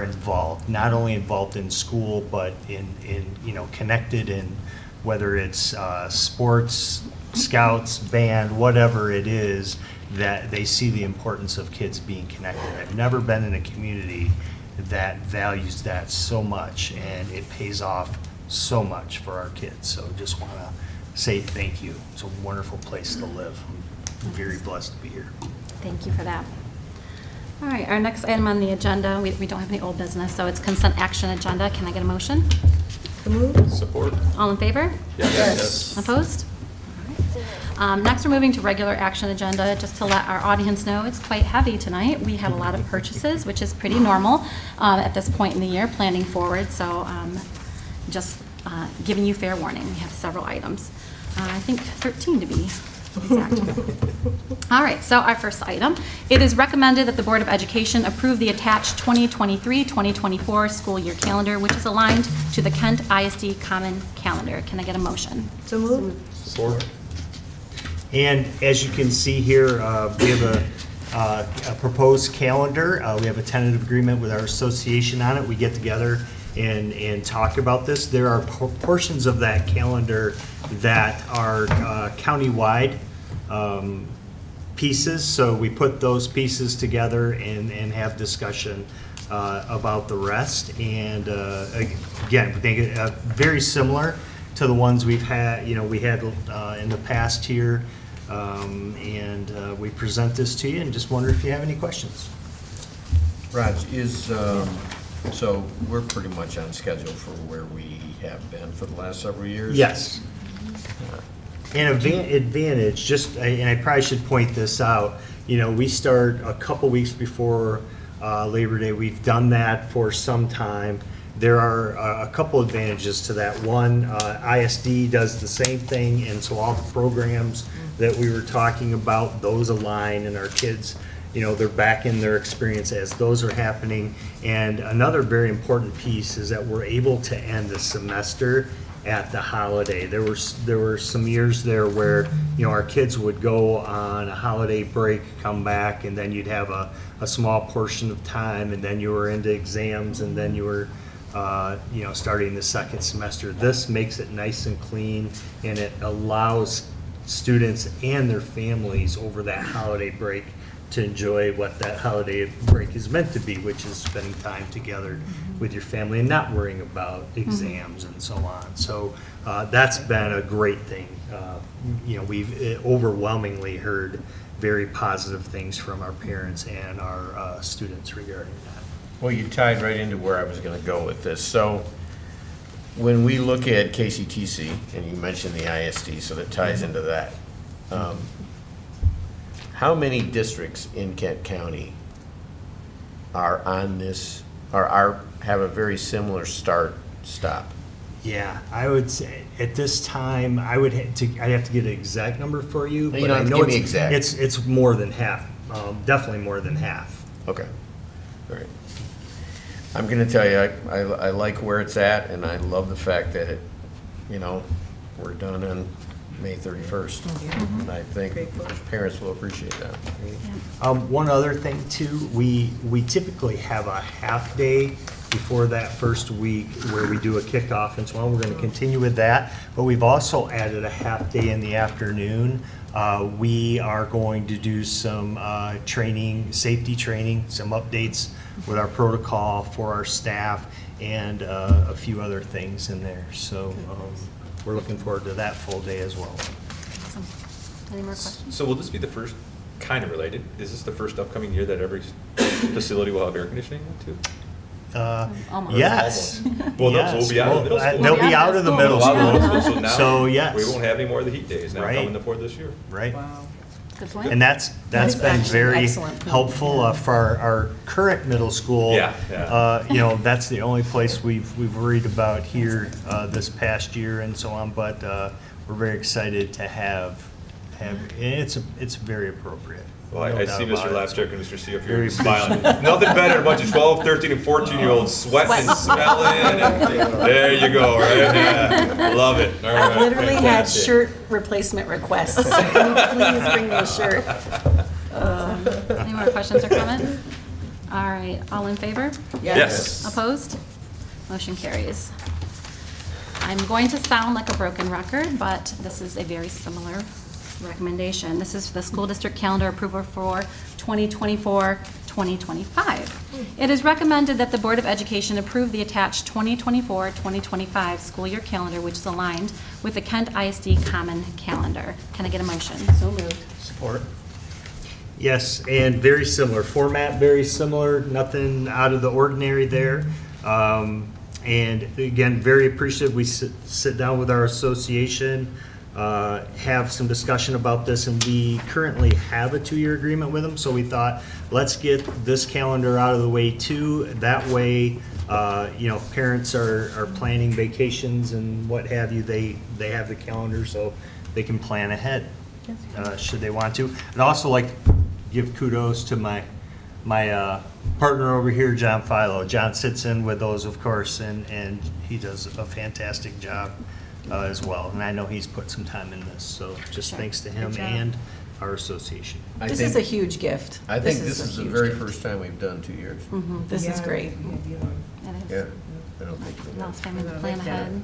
involved, not only involved in school, but in connected in whether it's sports, scouts, band, whatever it is, that they see the importance of kids being connected. I've never been in a community that values that so much, and it pays off so much for our kids. So just want to say thank you. It's a wonderful place to live. I'm very blessed to be here. Thank you for that. All right, our next item on the agenda, we don't have any old business, so it's consent action agenda. Can I get a motion? Support. All in favor? Yes. Opposed? All right. Next, we're moving to regular action agenda. Just to let our audience know, it's quite heavy tonight. We have a lot of purchases, which is pretty normal at this point in the year, planning forward. So just giving you fair warning. We have several items. I think 13 to be exact. All right, so our first item. It is recommended that the Board of Education approve the attached 2023-2024 school year calendar, which is aligned to the Kent ISD Common Calendar. Can I get a motion? So moved. Support. And as you can see here, we have a proposed calendar. We have a tentative agreement with our association on it. We get together and talk about this. There are portions of that calendar that are countywide pieces, so we put those pieces together and have discussion about the rest. And again, I think very similar to the ones we've had, we had in the past here, and we present this to you and just wonder if you have any questions. Raj, so we're pretty much on schedule for where we have been for the last several years? Yes. An advantage, and I probably should point this out, we start a couple weeks before Labor Day. We've done that for some time. There are a couple advantages to that. One, ISD does the same thing, and so all the programs that we were talking about, those align, and our kids, they're back in their experience as those are happening. And another very important piece is that we're able to end the semester at the holiday. There were some years there where our kids would go on a holiday break, come back, and then you'd have a small portion of time, and then you were into exams, and then you were starting the second semester. This makes it nice and clean, and it allows students and their families over that holiday break to enjoy what that holiday break is meant to be, which is spending time together with your family and not worrying about exams and so on. So that's been a great thing. We've overwhelmingly heard very positive things from our parents and our students regarding that. Well, you tied right into where I was going to go with this. So when we look at KCTC, and you mentioned the ISD, so that ties into that, how many districts in Kent County are on this, or have a very similar stop? Yeah, I would say at this time, I'd have to get an exact number for you. You but don't I have to know give me exact. It's more than half, definitely more than half. Okay, all right. I'm gonna tell you, I like where it's at, and I love the fact that it, we're done on May 31st. And I think parents will appreciate that. One other thing too, we typically have a half day before that first week where we do a kickoff and so on. We're going to continue with that, but we've also added a half day in the afternoon. We are going to do some training, safety training, some updates with our protocol for our staff, and a few other things in there. So we're looking forward to that full day as well. Awesome. Any more questions? So will this be the first, kind of related, is this the first upcoming year that every facility will have air conditioning too? Almost. Yes. Well, no, so we'll be out of the middle school. They'll be out of the middle school. So now, So, yes. we won't have any more of the heat days now Right. coming for this year. Right. Good point. And that's been actually very excellent point. helpful for our current middle school. Yeah. That's the only place we've worried about here this past year and so on, but we're very excited to have, and it's very appropriate. Well, No I doubt see about Mr. it. Lapchick and Mr. C up Very here smiling. Nothing better than a bunch of 12, 13, and 14-year-olds sweating and smelling. And there you go, right? Yeah. Love it. All I've right, literally had fantastic. shirt replacement requests. Can you please bring me a shirt? Any more questions or comments? All right, all in favor? Yes. Opposed? Motion carries. I'm going to sound like a broken record, but this is a very similar recommendation. This is the school district calendar approval for 2024-2025. It is recommended that the Board of Education approve the attached 2024-2025 school year calendar, which is aligned with the Kent ISD Common Calendar. Can I get a motion? So moved. Support. Yes, and very similar format, very similar, nothing out of the ordinary there. And again, very appreciative. We sit down with our association, have some discussion about this, and we currently have a 2-year agreement with them. So we thought, let's get this calendar out of the way too. That way, parents are planning vacations and what have you. They have the calendar so they can plan ahead, should they want to. And also like give kudos to my partner over here, John Philo. John sits in with those, of course, and he does a fantastic job as well. And I know he's put some time in this, so just thanks to him and our association. This is a huge gift. I think this a is the huge very gift. first time we've done 2 years. This is great. It is. Yeah, I don't think so. Allows family to plan ahead.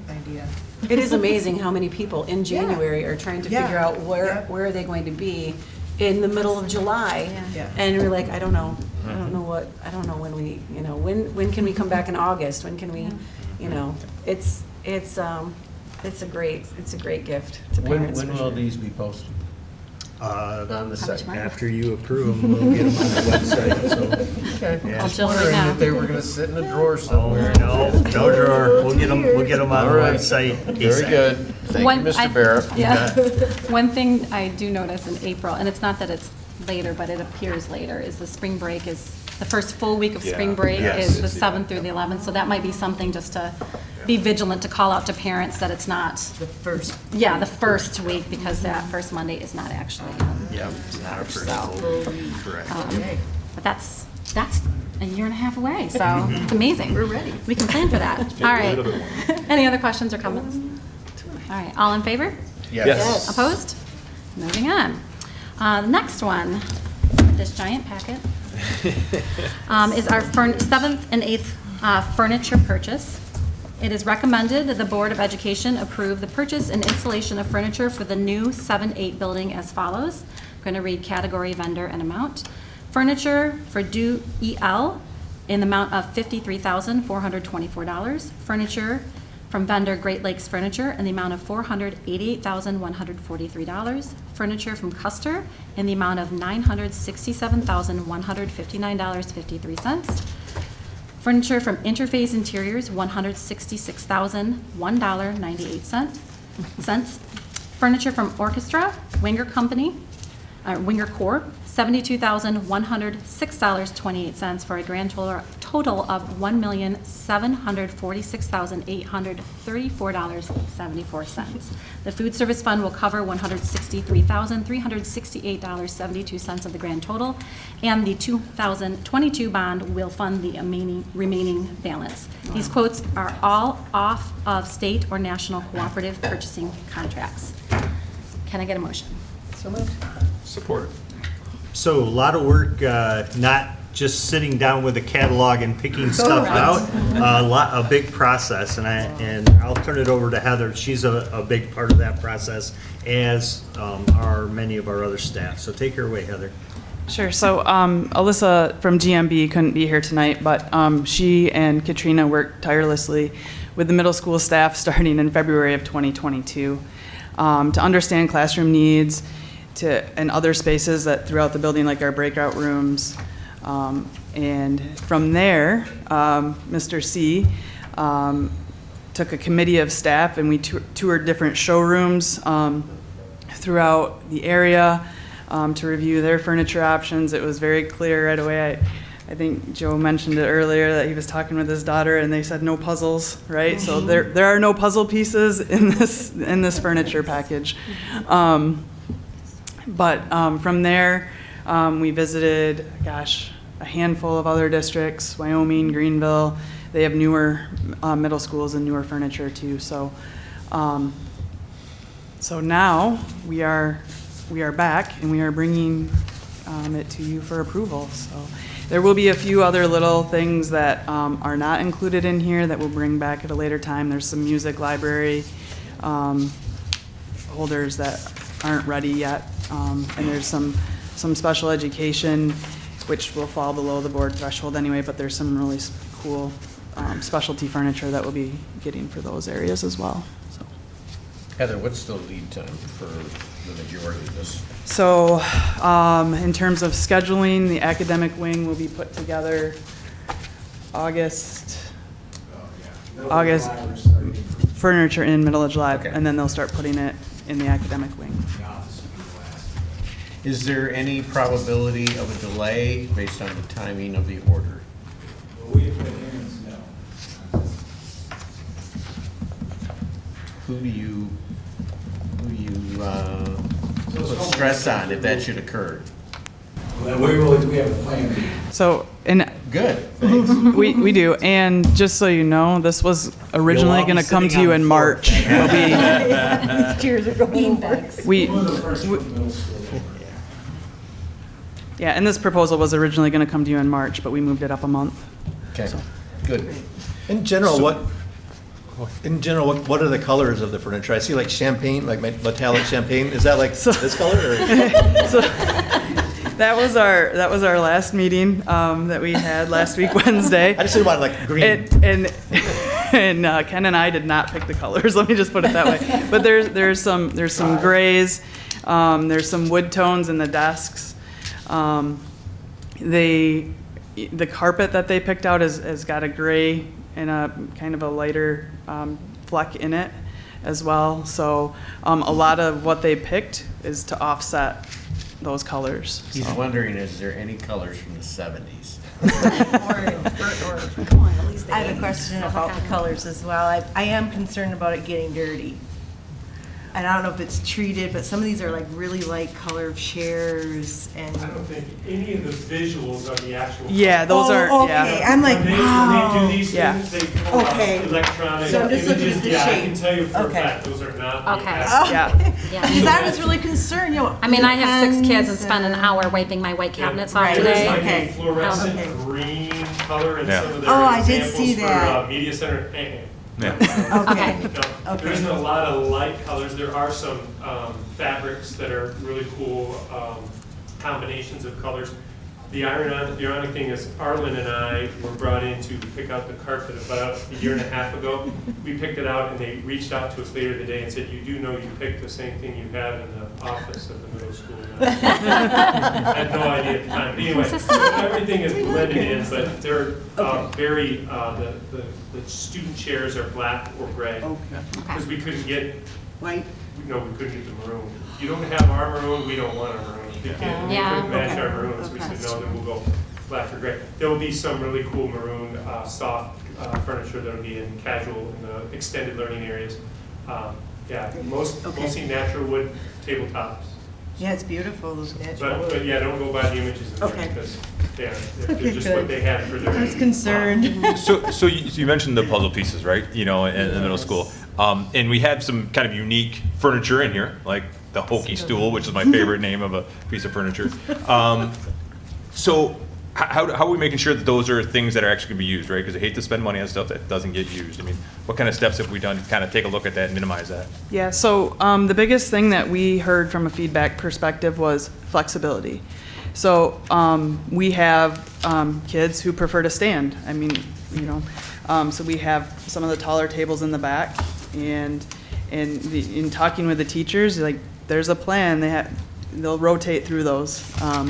It is amazing how many people in January are trying to figure out where are they going to be in the middle of July. Yeah. And we're like, I don't know when we, when can we come back in August? When can we, it's a great gift to parents. When for will sure. these be posted? On the second. After you approve them, we'll get them on the website, so. Okay. Yeah. I'll Just chill right wondering now. if they were gonna sit in a drawer Oh, somewhere. no drawer. We'll get them on the All right. website. Very ASAP. good. Thank One- you, Mr. Barrett. Yeah. One thing I do notice in April, and it's not that it's later, but it appears later, is the spring break is, the first full week of spring Yeah. break Yes. is the 7th through the 11th, so that might be something just to be vigilant, to call out to parents that it's not, The first. yeah, the first week, because that first Monday is not actually. Yeah, it's not our first So, full week, correct. But that's a year and a half away, so it's amazing. We're ready. We can plan for that. All right. little bit more. Any other questions or comments? All right, all in favor? Yes. Opposed? Moving on. The next one, this giant packet, is our 7th and 8th furniture purchase. It is recommended that the Board of Education approve the purchase and installation of furniture for the new 7-8 building as follows. I'm going to read category, vendor, and amount. Furniture for Do EL in the amount of $53,424. Furniture from vendor Great Lakes Furniture in the amount of $488,143. Furniture from Custer in the amount of $967,159.53. Furniture from Interface Interiors, $166,001.98. Furniture from Orchestra, Winger Corp., $72,106.28 for a grand total of $1,746,834.74. The food service fund will cover $163,368.72 of the grand total, and the 2022 bond will fund the remaining balance. These quotes are all off of state or national cooperative purchasing contracts. Can I get a motion? So moved. Support. So a lot of work, not just sitting down with a catalog and picking stuff out. A big process, and I'll turn it over to Heather. She's a big part of that process, as are many of our other staff. So take her away, Heather. Sure. So Alyssa from GMB couldn't be here tonight, but she and Katrina worked tirelessly with the middle school staff starting in February of 2022 to understand classroom needs and other spaces that throughout the building, like our breakout rooms. And from there, Mr. C took a committee of staff and we toured different showrooms throughout the area to review their furniture options. It was very clear right away. I think Joe mentioned it earlier that he was talking with his daughter and they said no puzzles, right? So there are no puzzle pieces in this furniture package. But from there, we visited, a handful of other districts, Wyoming, Greenville. They have newer middle schools and newer furniture too. So, so now we are back and we are bringing it to you for approval. So there will be a few other little things that are not included in here that we'll bring back at a later time. There's some music library holders that aren't ready yet. And there's some special education, which will fall below the board threshold anyway, but there's some really cool specialty furniture that we'll be getting for those areas as well. So. Heather, what's the lead time for the majority of this? So in terms of scheduling, the academic wing will be put together August, furniture in middle of July, and then they'll start putting it in the academic wing. Is there any probability of a delay based on the timing of the order? Who do you put stress on if that should occur? Well, we have a plan B. So, good, thanks. we do, and just so you know, this was originally going to come to you in March. Cheers are going back. Yeah, and this proposal was originally going to come to you in March, but we moved it up a month. Okay, so. Good. In general, what are the colors of the furniture? I see like champagne, like metallic champagne. Is that like this color? Or? So, that was our last meeting that we had last week Wednesday. I just didn't want like green. And Ken and I did not pick the colors. Let me just put it that way. But there's some grays. There's some wood tones in the desks. The carpet that they picked out has got a gray and a kind of a lighter fleck in it as well. So a lot of what they picked is to offset those colors. He's wondering, is there any colors from the 70s? I have a question about the colors as well. I am concerned about it getting dirty. And I don't know if it's treated, but some of these are like really light color of chairs and. I don't think any of the visuals are the actual. Yeah, those are. Okay. Yeah. I'm like, wow. When they do these things, they pull out electronic so I'm just looking images. at the Yeah, shape. I can tell you for a fact those are not. Okay. Yeah. Because I was really concerned, I mean, I have 6 kids and spend an hour wiping my white cabinets off today. There's like a fluorescent green color in some of their I did examples see that. for media center. Yeah. Okay. No, there isn't a lot of light colors. There are some fabrics that are really cool combinations of colors. The ironic thing is, Arlen and I were brought in to pick out the carpet about a year and a half ago. We picked it out, and they reached out to us later today and said, "You do know you picked the same thing you had in the office of the middle school." I had no idea at the time. But anyway, everything is blended in, but they're very. The student chairs are black or gray because we couldn't get White. No, we couldn't get the maroon. You don't have our maroon, we don't want our maroon. We couldn't match our maroons. We said, no, then we'll go black or gray. There will be some really cool maroon, soft furniture that will be in casual, in the extended learning areas. Mostly natural wood tabletops. Yeah, it's beautiful, those natural wood. But yeah, don't go by the images in there because they're just what they had for their. I was concerned. So you mentioned the puzzle pieces, right? You know, in the middle school. And we had some kind of unique furniture in here, like the hokey stool, which is my favorite name of a piece of furniture. So how are we making sure that those are things that are actually going to be used, right? Because I hate to spend money on stuff that doesn't get used. I mean, what kind of steps have we done to kind of take a look at that and minimize that? Yeah, so the biggest thing that we heard from a feedback perspective was flexibility. So we have kids who prefer to stand. I mean, you know, so we have some of the taller tables in the back, and in talking with the teachers, like there's a plan. They'll rotate through those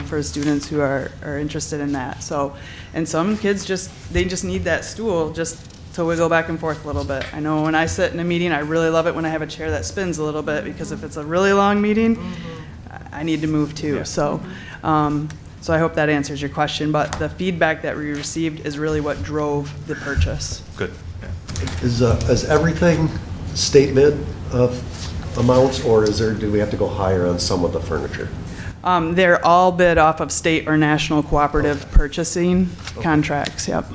for students who are interested in that. So, and some kids just need that stool just to wiggle back and forth a little bit. I know when I sit in a meeting, I really love it when I have a chair that spins a little bit, because if it's a really long meeting, I need to move too. Yeah. So I hope that answers your question, but the feedback that we received is really what drove the purchase. Good. Yeah. Is everything state bid of amounts, or do we have to go higher on some of the furniture? They're all bid off of state or national cooperative purchasing contracts, yep.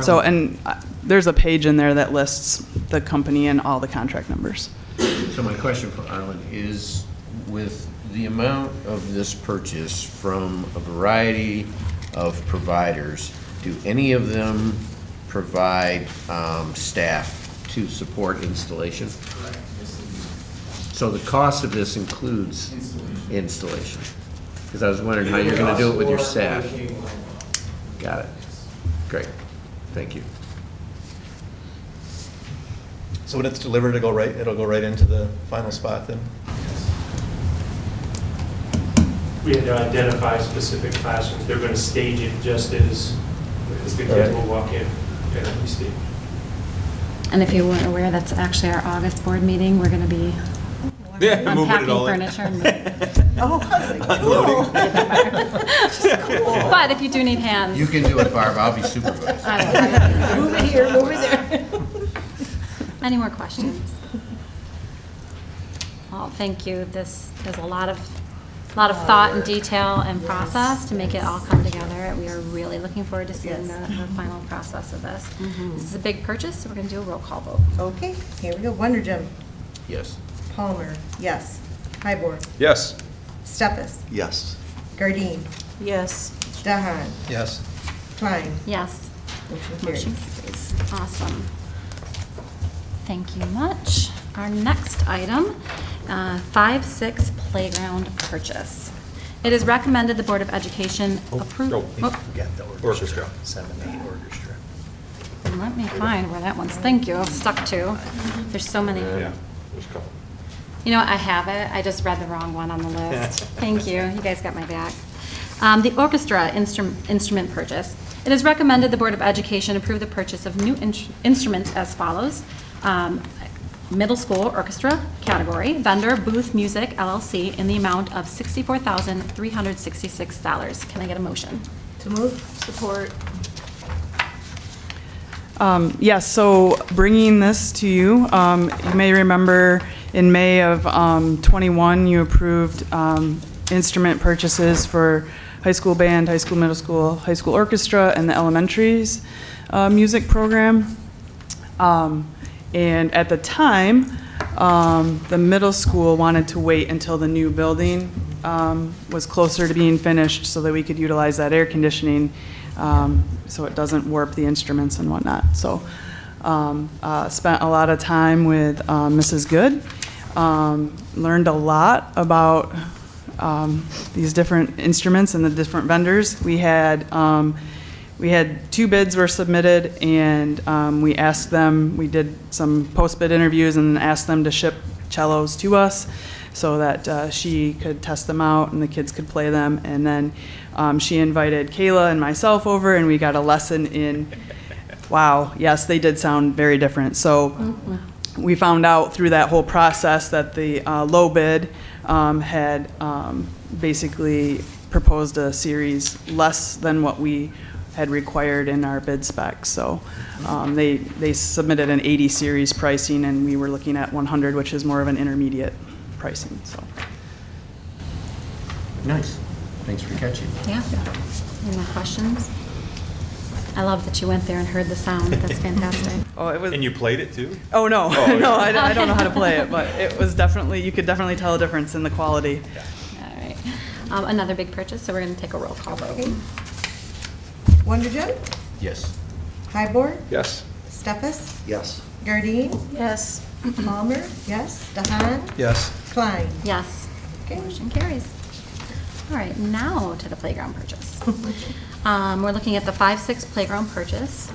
So, and there's a page in there that lists the company and all the contract numbers. So my question for Arlen is, with the amount of this purchase from a variety of providers, do any of them provide staff to support installation? So the cost of this includes installation? Because I was wondering how you're going to do it with your staff. Got it. Great. Thank you. So when it's delivered, it'll go right into the final spot then? We had to identify specific classrooms. They're going to stage it just as the kids will walk in and we see. And if you weren't aware, that's actually our August board meeting. We're going to be unpacking furniture and Oh, cool. But if you do need hands. You can do it, Barb. I'll be supervised. Move it here, move it there. Any more questions? Well, thank you. This is a lot of thought and detail and process to make it all come together. We are really looking forward to seeing the final process of this. This is a big purchase, so we're going to do a roll call vote. Okay, here we go. Wonderjum. Yes. Palmer, yes. Hybor. Yes. Steppes. Yes. Gardine. Yes. Dahan. Yes. Klein. Yes. Motion Motion carries. carries. Awesome. Thank you much. Our next item, 5-6 playground purchase. It is recommended the Board of Education approve. We got the orchestra. 7-8 orchestra. Let me find where that one's. Thank you. I've stuck to. There's so many. Yeah. There's a couple. You know what? I have it. I just read the wrong one on the list. Thank you. You guys got my back. The orchestra instrument purchase. It is recommended the Board of Education approve the purchase of new instruments as follows. Middle school orchestra category, vendor Booth Music LLC in the amount of $64,366. Can I get a motion? To move. Support. Yes, so bringing this to you, you may remember in May of 21, you approved instrument purchases for high school band, high school middle school, high school orchestra, and the elementary's music program. And at the time, the middle school wanted to wait until the new building was closer to being finished so that we could utilize that air conditioning so it doesn't warp the instruments and whatnot. So spent a lot of time with Mrs. Good, learned a lot about these different instruments and the different vendors. We had 2 bids were submitted, and we asked them, we did some post-bid interviews and asked them to ship cellos to us so that she could test them out and the kids could play them. And then she invited Kayla and myself over, and we got a lesson in, wow, yes, they did sound very different. So we found out through that whole process that the low bid had basically proposed a series less than what we had required in our bid specs. So they submitted an 80 series pricing, and we were looking at 100, which is more of an intermediate pricing. So Nice. Thanks for catching. Yeah. Any more questions? I love that you went there and heard the sound. That's fantastic. Oh, it was. And you played it too? Oh no, Oh, no, I don't know how to play it, but it was definitely, you could definitely tell a difference in the quality. All right. Another big purchase, so we're going to take a roll call vote. Okay. Wondergen, Yes. Hybor, Yes. Steffes, Yes. Gardine, Yes. Palmer, yes, DeHaan, Yes. Klein. Yes. Okay. Motion carries. All right, now to the playground purchase. We're looking at the 5-6 playground purchase.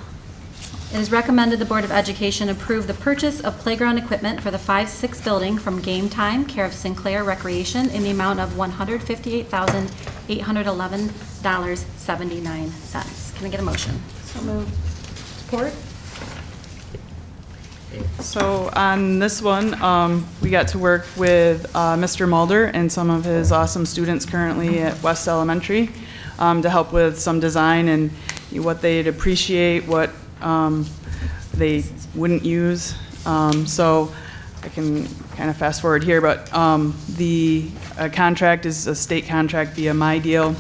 It is recommended the Board of Education approve the purchase of playground equipment for the 5-6 building from Game Time, care of Sinclair Recreation, in the amount of $158,811.79. Can I get a motion? So moved. Support? So on this one, we got to work with Mr. Mulder and some of his awesome students currently at West Elementary to help with some design and what they'd appreciate, what they wouldn't use. So I can kind of fast forward here, but the contract is a state contract via My Deal.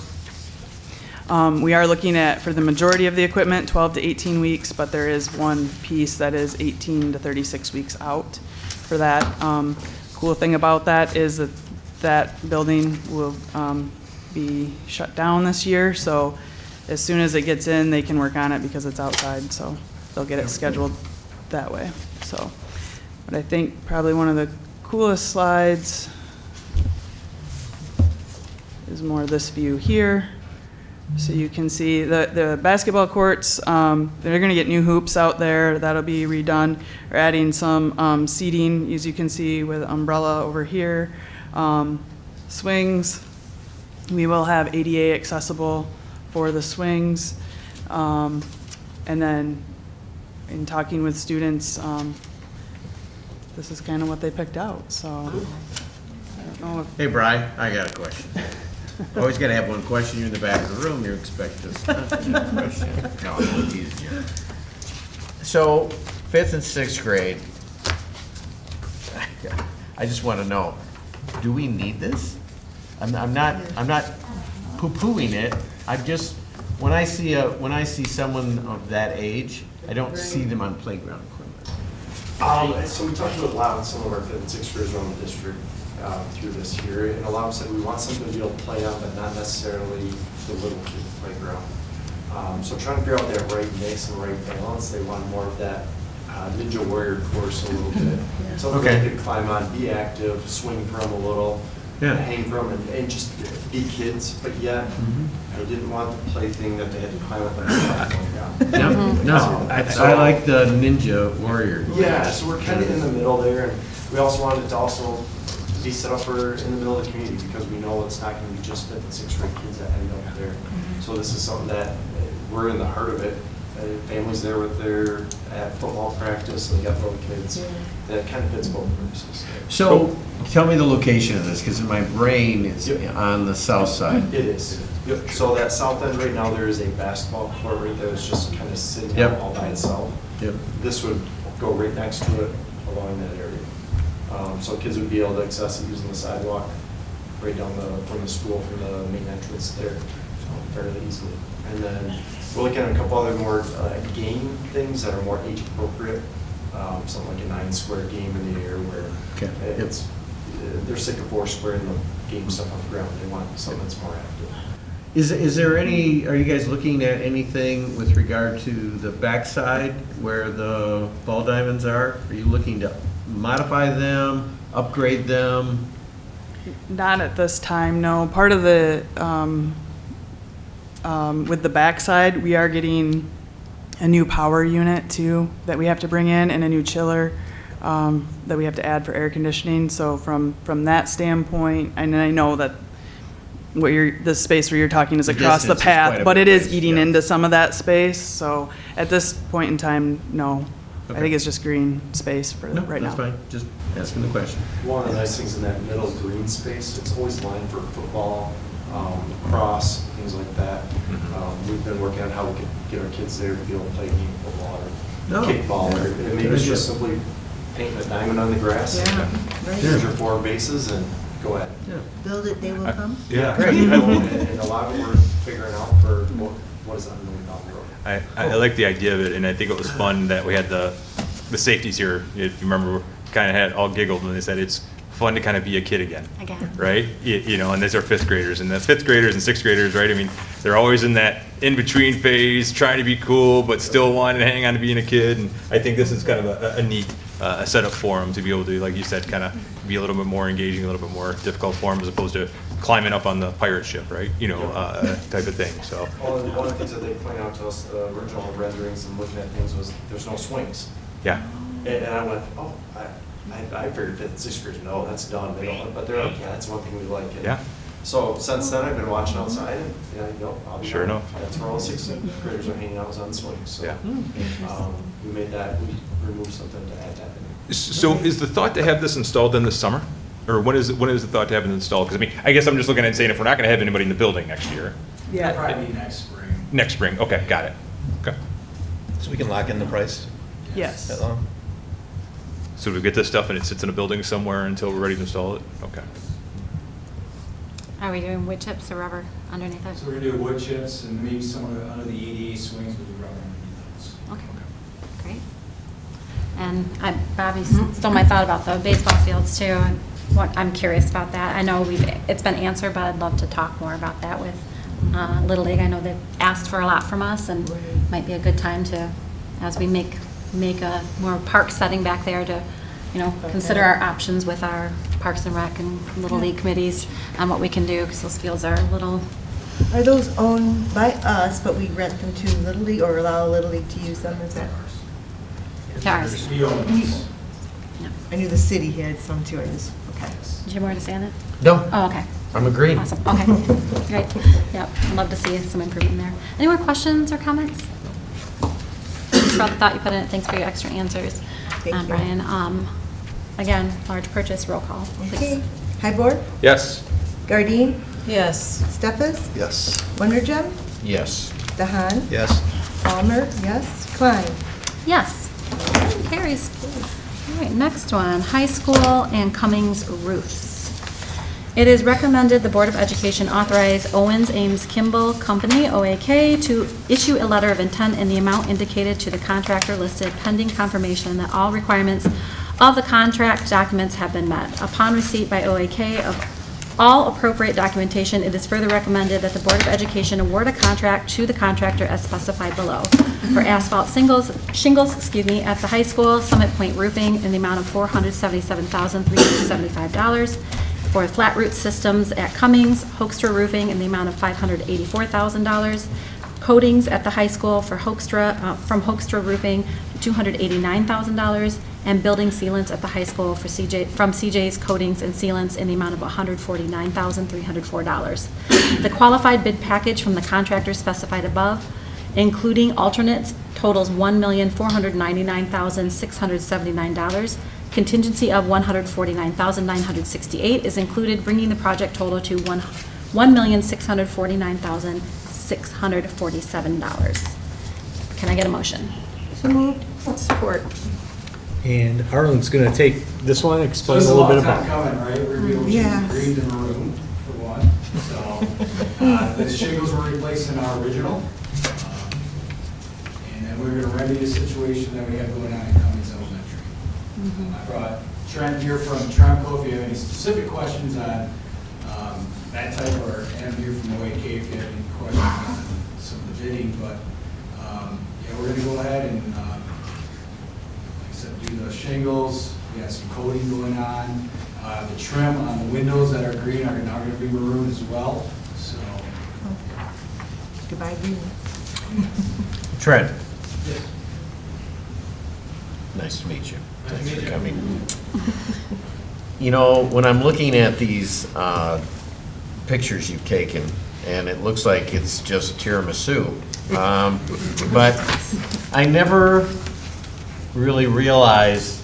We are looking at, for the majority of the equipment, 12 to 18 weeks, but there is one piece that is 18 to 36 weeks out for that. Cool thing about that is that that building will be shut down this year, so as soon as it gets in, they can work on it because it's outside, so they'll get it scheduled that way. So, but I think probably one of the coolest slides is more this view here. So you can see the basketball courts, they're going to get new hoops out there. That'll be redone. We're adding some seating, as you can see, with umbrella over here. Swings. We will have ADA accessible for the swings. And then in talking with students, this is kind of what they picked out. So I don't know if... Hey, Bri, I got a question. Always got to have one question. You're in the back of the room. You're expected to question. No, it's easier. So, 5th and 6th grade, I just want to know, do we need this? I'm not poo-pooing it. I'm just, when I see someone of that age, I don't see them on playground equipment. So we talked a lot with some of our 5th and 6th graders around the district through this year, and a lot of them said we want something to be able to play on, but not necessarily the little kid playground. So trying to figure out that right mix and right balance. They want more of that Ninja Warrior course a little bit. Something they could climb on, be active, swing from a little, hang from, and just be kids, but yet I didn't want the plaything that they had to climb up on the platform. No, I like the Ninja Warrior. Yeah, so we're kind of in the middle there, and we also wanted to also be set up for in the middle of the community because we know it's not going to be just 5th and 6th grade kids that end up there. So this is something that we're in the heart of it. Families there with their at football practice, and they got little kids. That kind of fits both purposes. So tell me the location of this, because in my brain it's on the south side. It is. Yep. So that south end right now, there is a basketball court right there that's just kind of sitting out all by itself. This would go right next to it along that area. So kids would be able to access it using the sidewalk right down from the school, from the main entrance there, fairly easily. And then we're looking at a couple other more game things that are more age appropriate. Something like a 9-square game in the air where they're sick of 4-square and the game stuff on the ground. They want something that's more active. Is there any, are you guys looking at anything with regard to the backside where the ball diamonds are? Are you looking to modify them, upgrade them? Not at this time, no. Part of the, with the backside, we are getting a new power unit too that we have to bring in, and a new chiller that we have to add for air conditioning. So from that standpoint, and I know that the space where you're talking is The across the distance is quite path, a but bit it is ways, eating yeah. into some of that space. So at this point in time, no. I Okay. think it's just green space for No, right that's now. fine, just asking the question. One of the nice things in that middle green space, it's always lined for football, lacrosse, things like that. We've been working on how we could get our kids there to be able to play game football No. or kickball, or Yeah. maybe it's just simply painting a diamond on the grass. Yeah, right. Here's your 4 bases and go ahead. Build it, they will come. Yeah, Great. and a lot of it we're figuring out for what is $100 million down the road. I like the idea of it, and I think it was fun that we had the safeties here. If you remember, kind of had all giggled when they said it's fun to kind of be a kid again. Again. Right? You know, and these are 5th graders, and the 5th graders and 6th graders, right? I mean, they're always in that in-between phase, trying to be cool, but still wanting to hang on to being a kid. And I think this is kind of a neat setup for them to be able to, like you said, kind of be a little bit more engaging, a little bit more difficult for them, as opposed to climbing up on the pirate ship, right? You know, type of thing. So. Well, and one of the things that they pointed out to us, the original renderings and looking at things, was there's no swings. Yeah. And I went, oh, I figured 5th and 6th graders, no, that's done. They don't, but they're like, yeah, that's one thing we like. And Yeah. So since then, I've been watching outside, and I'll be Sure enough. That's where all the 6th graders are hanging out, is on swings. So Yeah. we made that, we removed something to add that in. So is the thought to have this installed in the summer? Or when is the thought to have it installed? Because I mean, I guess I'm just looking at it saying if we're not going to have anybody in the building next year. It'll probably be next spring. Next spring, okay, got it. Okay. So we can lock in the price Yes. that long? So we get this stuff and it sits in a building somewhere until we're ready to install it? Okay. Are we doing wood chips or rubber underneath it? So we're gonna do wood chips and maybe some under the ADA swings with the rubber underneath those. Okay, great. And Bobby stole my thought about the baseball fields too. And I'm curious about that. I know it's been answered, but I'd love to talk more about that with Little League. I know they've asked for a lot from us, and might be a good time to, as we make a more park setting back there, to consider our options with our Parks and Rec and Little League committees on what we can do, because those fields are a little. Are those owned by us, but we rent them to Little League, or allow Little League to use them? Is that? Ours. We own these. I knew the city had some too. Okay. Did you have more to say on that? No. Oh, okay. I'm agreeing. Awesome, okay, great. Yep, I'd love to see some improvement there. Any more questions or comments? Thanks for all the thought you put in it. Thanks for your extra answers, Thank you. Brian. Again, large purchase, roll call, Okay. please. Highboard? Yes. Gardine? Yes. Steffes? Yes. Wondergem? Yes. Dahan? Yes. Palmer? Yes. Klein? Yes, carries. All right, next one, high school and Cummings roofs. It is recommended the Board of Education authorize Owens Ames Kimball Company, OAK, to issue a letter of intent in the amount indicated to the contractor listed pending confirmation that all requirements of the contract documents have been met. Upon receipt by OAK of all appropriate documentation, it is further recommended that the Board of Education award a contract to the contractor as specified below. For asphalt shingles, at the high school, Summit Point Roofing in the amount of $477,375. For flat roof systems at Cummings, Hoekstra Roofing in the amount of $584,000. Coatings at the high school for Hoekstra, from Hoekstra Roofing, $289,000. And building sealants at the high school for from CJ's Coatings and Sealants in the amount of $149,304. The qualified bid package from the contractor specified above, including alternates, totals $1,499,679. Contingency of $149,968 is included, bringing the project total to $1,649,647. Can I get a motion? So moved. Support. And Arlen's going to take this one, So explain this a is a little long bit time about. coming, right? We're gonna be able to Yes. change the room, for one. So, the shingles were replaced in our original. And then we're gonna remedy the situation that we have going on at Cummings Elementary. I brought Trent here from Tremco, if you have any specific questions on that type, or Adam here from OAK if you have any questions on some of the bidding, but, yeah, we're gonna go ahead and, like I said, do the shingles, We got some coating going on. The trim on the windows that are green are now going to be maroon as well. So, Goodbye, green. Trent, yes. nice to meet you. Nice to Thanks meet for you. coming. You know, when I'm looking at these pictures you've taken, and it looks like it's just tiramisu, but I never really realized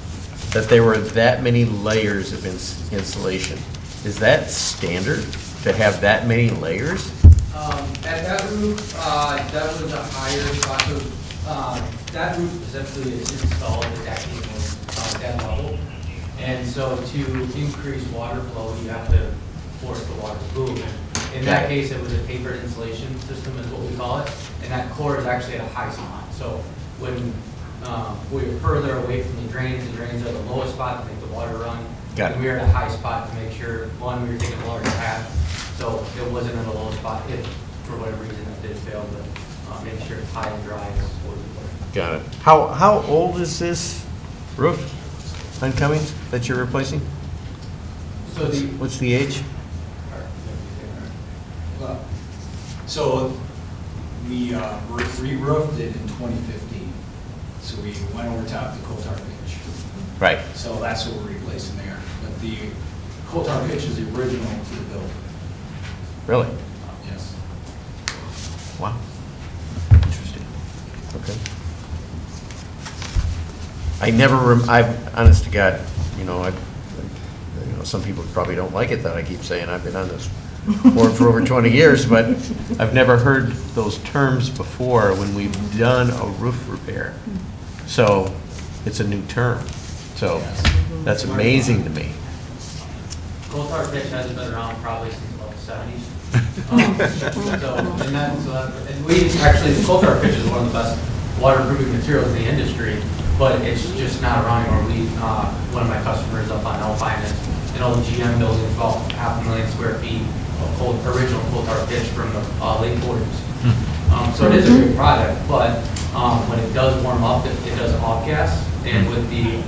that there were that many layers of insulation. Is that standard to have that many layers? At that roof, that was a higher spot. So, that roof specifically is installed at decking that level. And so to increase water flow, you have to force the water to move. In that case, it was a tapered insulation system is what we call it. And that core is actually at a high spot. So when we're further away from the drains are the lowest spot to make the water run. Got it. And we were at a high spot to make sure, one, we were taking a larger path. So it wasn't in the low spot if, for whatever reason, it did fail to make sure it's high and dry as was important. Got it. How old is this roof on Cummings that you're replacing? So What's the age? So we re-roofed it in 2015. So we went over top the coal tar pitch. Right. So that's what we're replacing there. But the coal tar pitch is the original to the building. Really? Yes. Wow. Interesting. Okay. I never, I've, honest to God, some people probably don't like it that I keep saying I've been on this board for over 20 years, but I've never heard those terms before when we've done a roof repair. So it's a new term. So that's amazing to me. Coal tar pitch hasn't been around probably since about the 70s. And we actually, coal tar pitch is one of the best waterproofing materials in the industry, but it's just not around anymore. One of my customers up on Alpine is an old GM building, about 500,000 square feet of original coal tar pitch from the late 40s. So it is a great product, but when it does warm up, it does off-gas, and with the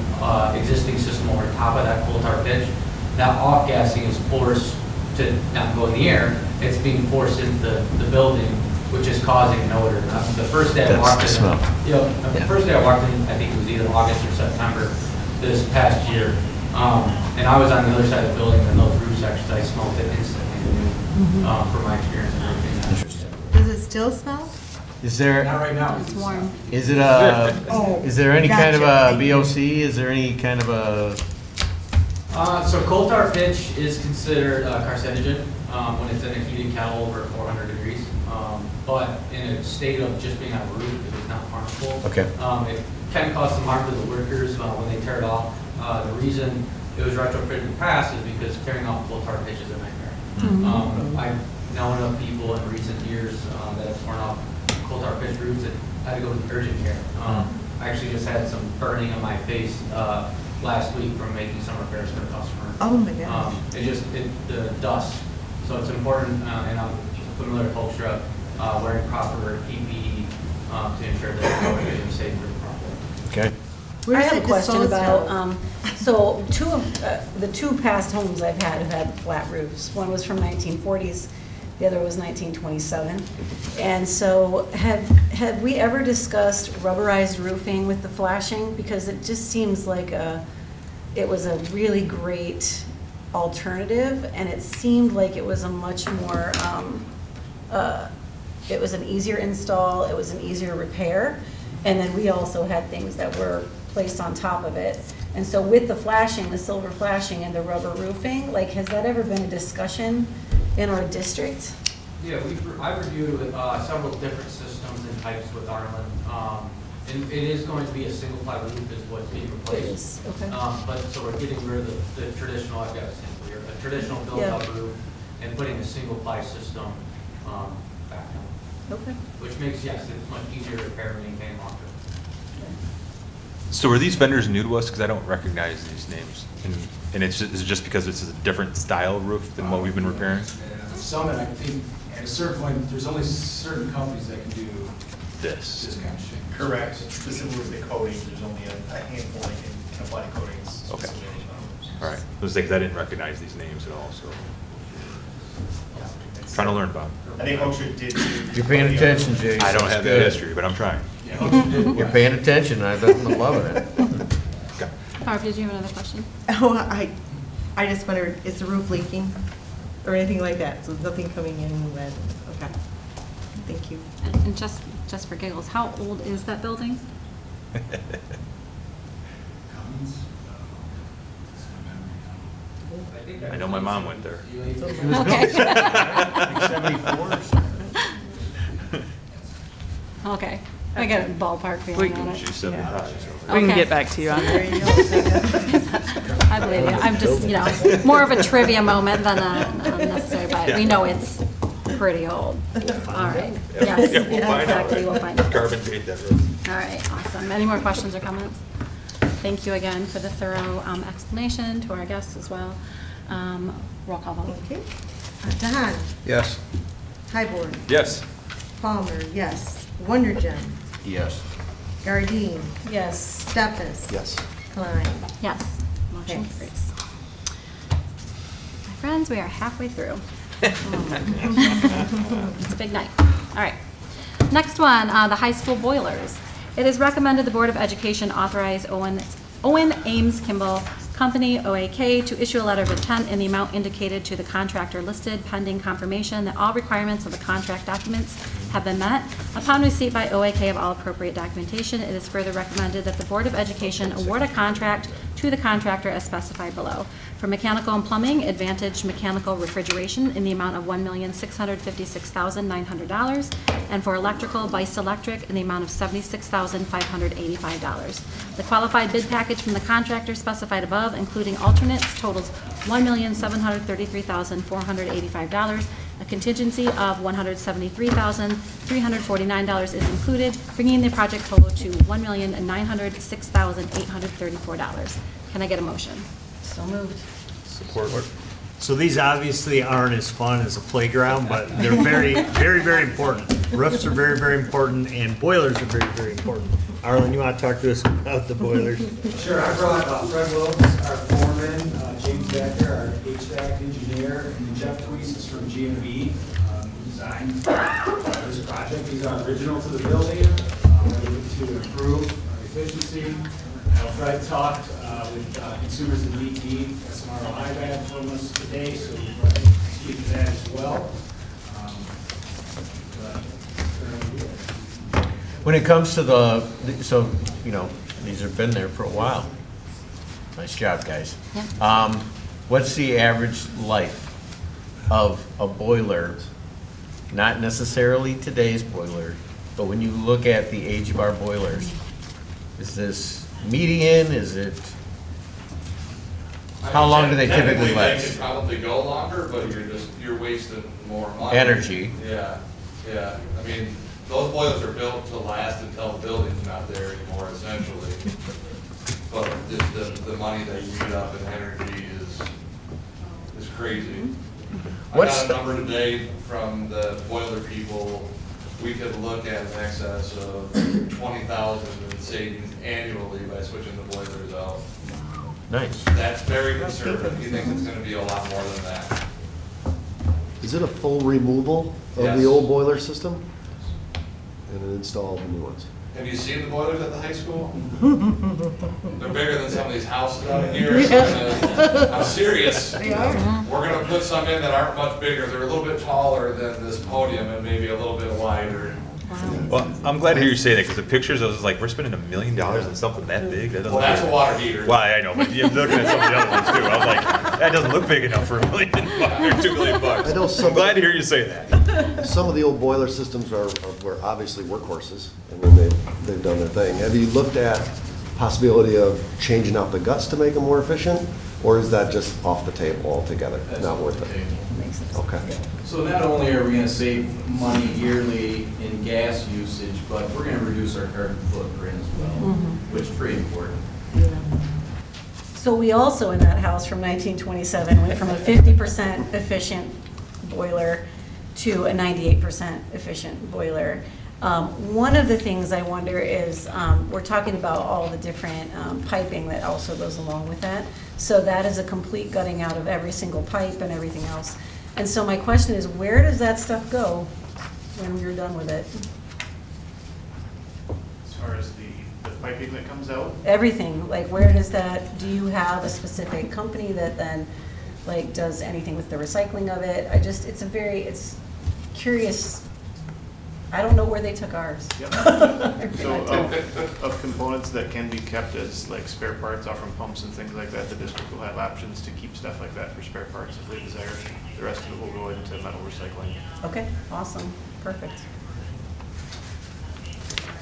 existing system over top of that coal tar pitch, that off-gassing is forced to not go in the air. It's being forced into the building, which is causing an odor. The first day I walked in, the first day I walked in, I think it was either August or September this past year, and I was on the other side of the building, and those roof sections, I smelled it instantly. From my experience and everything. Interesting. Does it still smell? Is there? Not right now. It's warm. Is it is there any kind of a BOC? Is there any kind of a? So coal tar pitch is considered a carcinogen when it's in a heated kettle over 400 degrees. But in a state of just being on a roof, if it's not harmful, Okay. It can cause some harm to the workers when they tear it off. The reason it was retrofitted in the past is because tearing off coal tar pitch is a nightmare. I've known of people in recent years that have torn off coal tar pitch roofs and had to go to urgent care. I actually just had some burning on my face last week from making some repairs for a customer. Oh my gosh. The dust. So it's important, and I'm familiar with Colstra, wearing proper PPE to ensure that we're getting safe for the project. Okay. I have a question about, so the two past homes I've had have had flat roofs. One was from 1940s, the other was 1927. And so have we ever discussed rubberized roofing with the flashing? Because it just seems like it was a really great alternative, and it seemed like it was a much more, it was an easier install, it was an easier repair. And then we also had things that were placed on top of it. And so with the flashing, the silver flashing and the rubber roofing, like, has that ever been a discussion in our district? Yeah, I've reviewed with several different systems and types with Arlen. And it is going to be a single ply roof is what's being replaced. It is, okay. But so we're getting rid of the traditional, I've got a sample here, a traditional built-up roof and putting a single ply system back on. Okay. Which makes, yes, it's much easier to repair and maintain longer. So are these vendors new to us? Because I don't recognize these names. And is it just because it's a different style roof than what we've been repairing? Some, and I think at a certain point, there's only certain companies that can do this kind of thing. Correct. Specifically with the coating, there's only a handful that can and apply coatings. Okay. All right. I was thinking I didn't recognize these names at all, so. Trying to learn, Bob. I think Oakshire did. You're paying attention, Jason. I don't have that history, but I'm trying. You're paying attention, I'm loving it. Barb, did you have another question? Oh, I just wondered, is the roof leaking or anything like that? So nothing coming in with, okay. Thank you. And just for giggles, how old is that building? I know my mom went there. Okay. 74 or something. Okay. I got a ballpark feeling on it. She's 75. So. We can Okay. get back to you on that. I believe you. I'm just, more of a trivia moment than a necessary, but we know it's pretty old. All right. Yes, Yeah, we'll find out. exactly, we'll find out. Carbon date that road. All right, awesome. Any more questions or comments? Thank you again for the thorough explanation, to our guests as well. Roll call vote. Okay. Don, Yes. Highboard, Yes. Palmer, yes. Wondergen, Yes. Gardine, Yes. Steppas. Yes. Klein. Yes. Motion Thanks. carries. My friends, we are halfway through. It's a big night. All right. Next one, the high school boilers. It is recommended the Board of Education authorize Owen Ames Kimball Company, OAK, to issue a letter of intent in the amount indicated to the contractor listed pending confirmation that all requirements of the contract documents have been met. Upon receipt by OAK of all appropriate documentation, it is further recommended that the Board of Education award a contract to the contractor as specified below. For mechanical and plumbing, Advantage Mechanical Refrigeration in the amount of $1,656,900, and for electrical, Bice Electric in the amount of $76,585. The qualified bid package from the contractor specified above, including alternates, totals $1,733,485. A contingency of $173,349 is included, bringing the project total to $1,906,834. Can I get a motion? So moved. Support. So these obviously aren't as fun as a playground, but they're very, very, very important. Roofs are very, very important, and boilers are very, very important. Arlen, you want to talk to us about the boilers? Sure, I brought Fred Wilkes, our foreman, James Becker, our HVAC engineer, and Jeff Tweese is from GMB, who designed this project. These are original to the building, ready to improve efficiency. Fred talked with consumers in deep need, got some ROI back from us today, so we'd like to speak to that as well. When it comes to these have been there for a while. Nice job, guys. Yeah. What's the average life of a boiler? Not necessarily today's boiler, but when you look at the age of our boilers, is this median? Is it? How long do they typically They last? could probably go longer, but you're wasting more money. Energy. Yeah. I mean, those boilers are built to last until the building's not there anymore, essentially. But the money that you get up in energy is crazy. I got a number today from the boiler people. We could look at an excess of 20,000 in savings annually by switching the boilers out. Nice. That's very conservative. You think it's going to be a lot more than that? Is it a full removal of Yes. the old boiler system and an install of the new ones? Have you seen the boilers at the high school? They're bigger than some of these houses out here. So I'm serious. They are. We're going to put some in that aren't much bigger. They're a little bit taller than this podium and maybe a little bit wider. Well, I'm glad to hear you say that, because the pictures, I was like, we're spending $1 million on something that big? That doesn't Well, that's look- a water heater. Well, I know, but you're looking at some of the other ones too. I was like, that doesn't look big enough for $1 million or $2 million. I know I'm glad to hear you say that. Some of the old boiler systems were obviously workhorses, and then they've done their thing. Have you looked at possibility of changing out the guts to make them more efficient, or is that just off the table altogether? That's Not off worth the it? table. Okay. So not only are we going to save money yearly in gas usage, but we're going to reduce our carbon footprint as well, which is pretty important. So we also, in that house from 1927, went from a 50% efficient boiler to a 98% efficient boiler. One of the things I wonder is, we're talking about all the different piping that also goes along with that. So that is a complete gutting out of every single pipe and everything else. And so my question is, where does that stuff go when you're done with it? As far as the piping that comes out? Everything, like where does that, do you have a specific company that then like does anything with the recycling of it? It's curious. I don't know where they took ours. Yep. So of components that can be kept as like spare parts off from pumps and things like that, the district will have options to keep stuff like that for spare parts if they desire. The rest of it will go into metal recycling. Okay, awesome, perfect.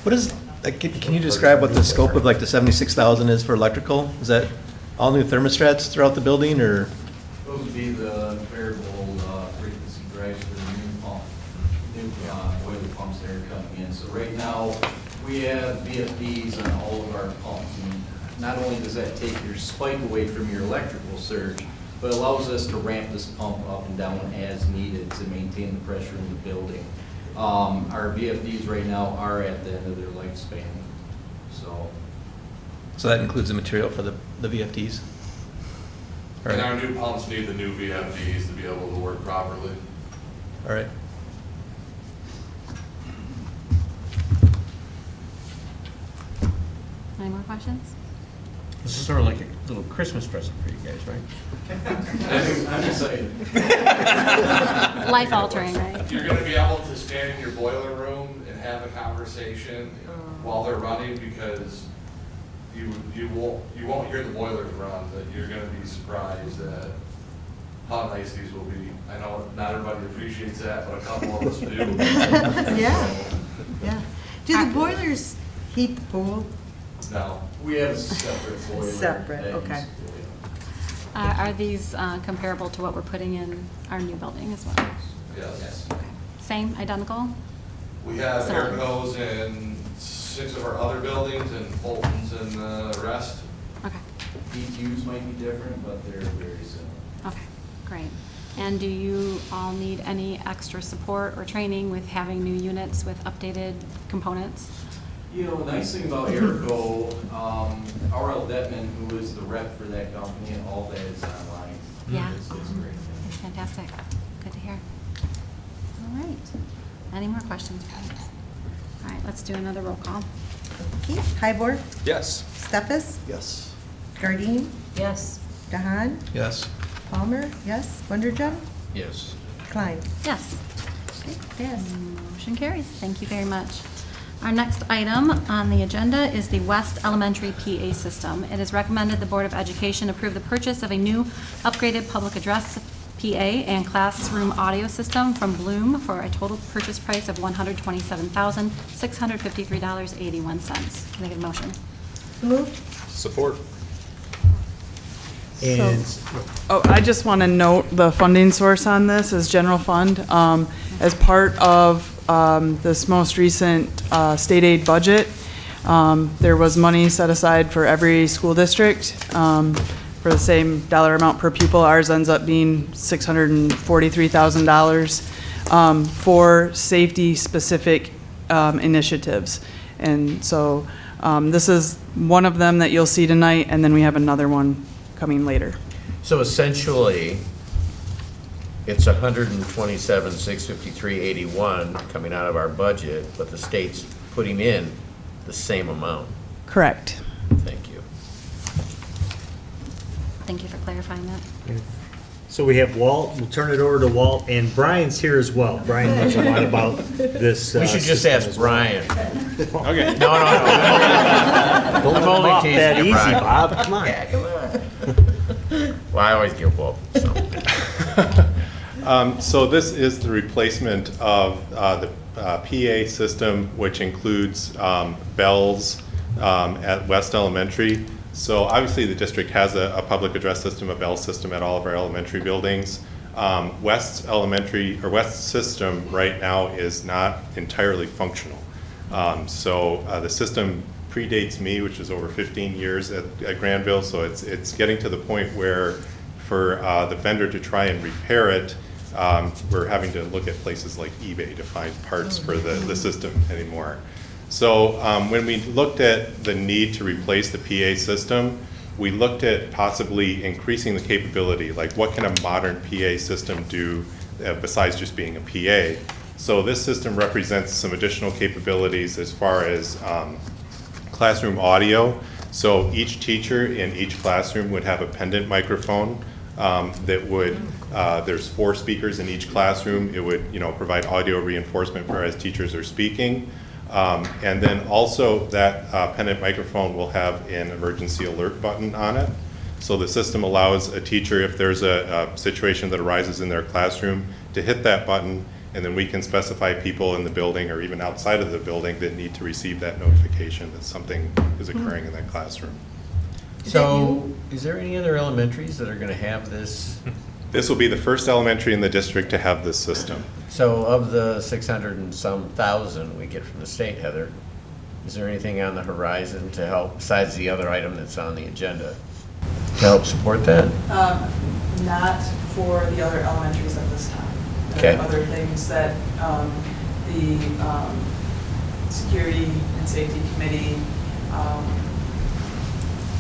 What is, like, can you describe what the scope of like the 76,000 is for electrical? Is that all new thermostats throughout the building, or? Those would be the variable frequency drives for the new pump, new boiler pumps that are coming in. So right now, we have VFDs on all of our pumps. And not only does that take your spike away from your electrical surge, but allows us to ramp this pump up and down as needed to maintain the pressure in the building. Our VFDs right now are at the end of their lifespan, so. So that includes the material for the VFDs? All And right. our new pumps need the new VFDs to be able to work properly. All right. Any more questions? This is sort of like a little Christmas present for you guys, right? I'm excited. Life altering, right? You're gonna be able to stand in your boiler room and have a conversation while they're running, because you won't hear the boilers run, but you're gonna be surprised at how nice these will be. I know not everybody appreciates that, but a couple of us do. Yeah, yeah. Do the boilers heat the pool? No. We have a separate boiler. Separate, that okay. heats the boiler. Are these comparable to what we're putting in our new building as well? Yes. Same, identical? We have Similar. air goes in 6 of our other buildings and Fulton's and the rest. Okay, BTUs might be different, but they're very similar. okay, great. And do you all need any extra support or training with having new units with updated components? You know, the nice thing about Airco, R.L. Detman, who is the rep for that company, and all that is online. Yeah. It's great. That's fantastic. Good to hear. All right. Any more questions, please? All right, let's do another roll call. Okay, Hybor, Yes. Stefas, Yes. Gardine, Yes. Dahan, Yes. Palmer, yes, Wonderjum, Yes. Klein. Yes. Yes. Motion carries. Thank you very much. Our next item on the agenda is the West Elementary PA system. It is recommended the Board of Education approve the purchase of a new upgraded public address PA and classroom audio system from Bloom for a total purchase price of $127,653.81. Can I get a motion? Moved. Support. And Oh, I just want to note the funding source on this is general fund. As part of this most recent state aid budget, there was money set aside for every school district for the same dollar amount per pupil. Ours ends up being $643,000 for safety-specific initiatives. And so this is one of them that you'll see tonight, and then we have another one coming later. So essentially, it's 127,653.81 coming out of our budget, but the state's putting in the same amount. Correct. Thank you. Thank you for clarifying that. so we have Walt, we'll turn it over to Walt, and Brian's here as well. Brian knows a lot about this. We should just system ask as well. Brian. Okay. No. Don't I'm let him only off teasing that you, easy, Brian. Bob, come on. Yeah, come on. Well, I always give Bob, so. So this is the replacement of the PA system, which includes bells at West Elementary. So obviously the district has a public address system, a bell system at all of our elementary buildings. West Elementary, or West system right now is not entirely functional. So the system predates me, which is over 15 years at Grandville, so it's getting to the point where for the vendor to try and repair it, we're having to look at places like eBay to find parts for the system anymore. So when we looked at the need to replace the PA system, we looked at possibly increasing the capability, like what can a modern PA system do besides just being a PA. So this system represents some additional capabilities as far as classroom audio. So each teacher in each classroom would have a pendant microphone that would, there's 4 speakers in each classroom. It would, provide audio reinforcement for as teachers are speaking. And then also that pendant microphone will have an emergency alert button on it. So the system allows a teacher, if there's a situation that arises in their classroom, to hit that button, and then we can specify people in the building or even outside of the building that need to receive that notification that something is occurring in that classroom. So, is there any other elementaries that are going to have this? This will be the first elementary in the district to have this system. So, of the 600 and some thousand we get from the state, Heather, is there anything on the horizon to help, besides the other item that's on the agenda, to help support that? Not for the other elementaries at this time. Okay. There are other things that the Security and Safety Committee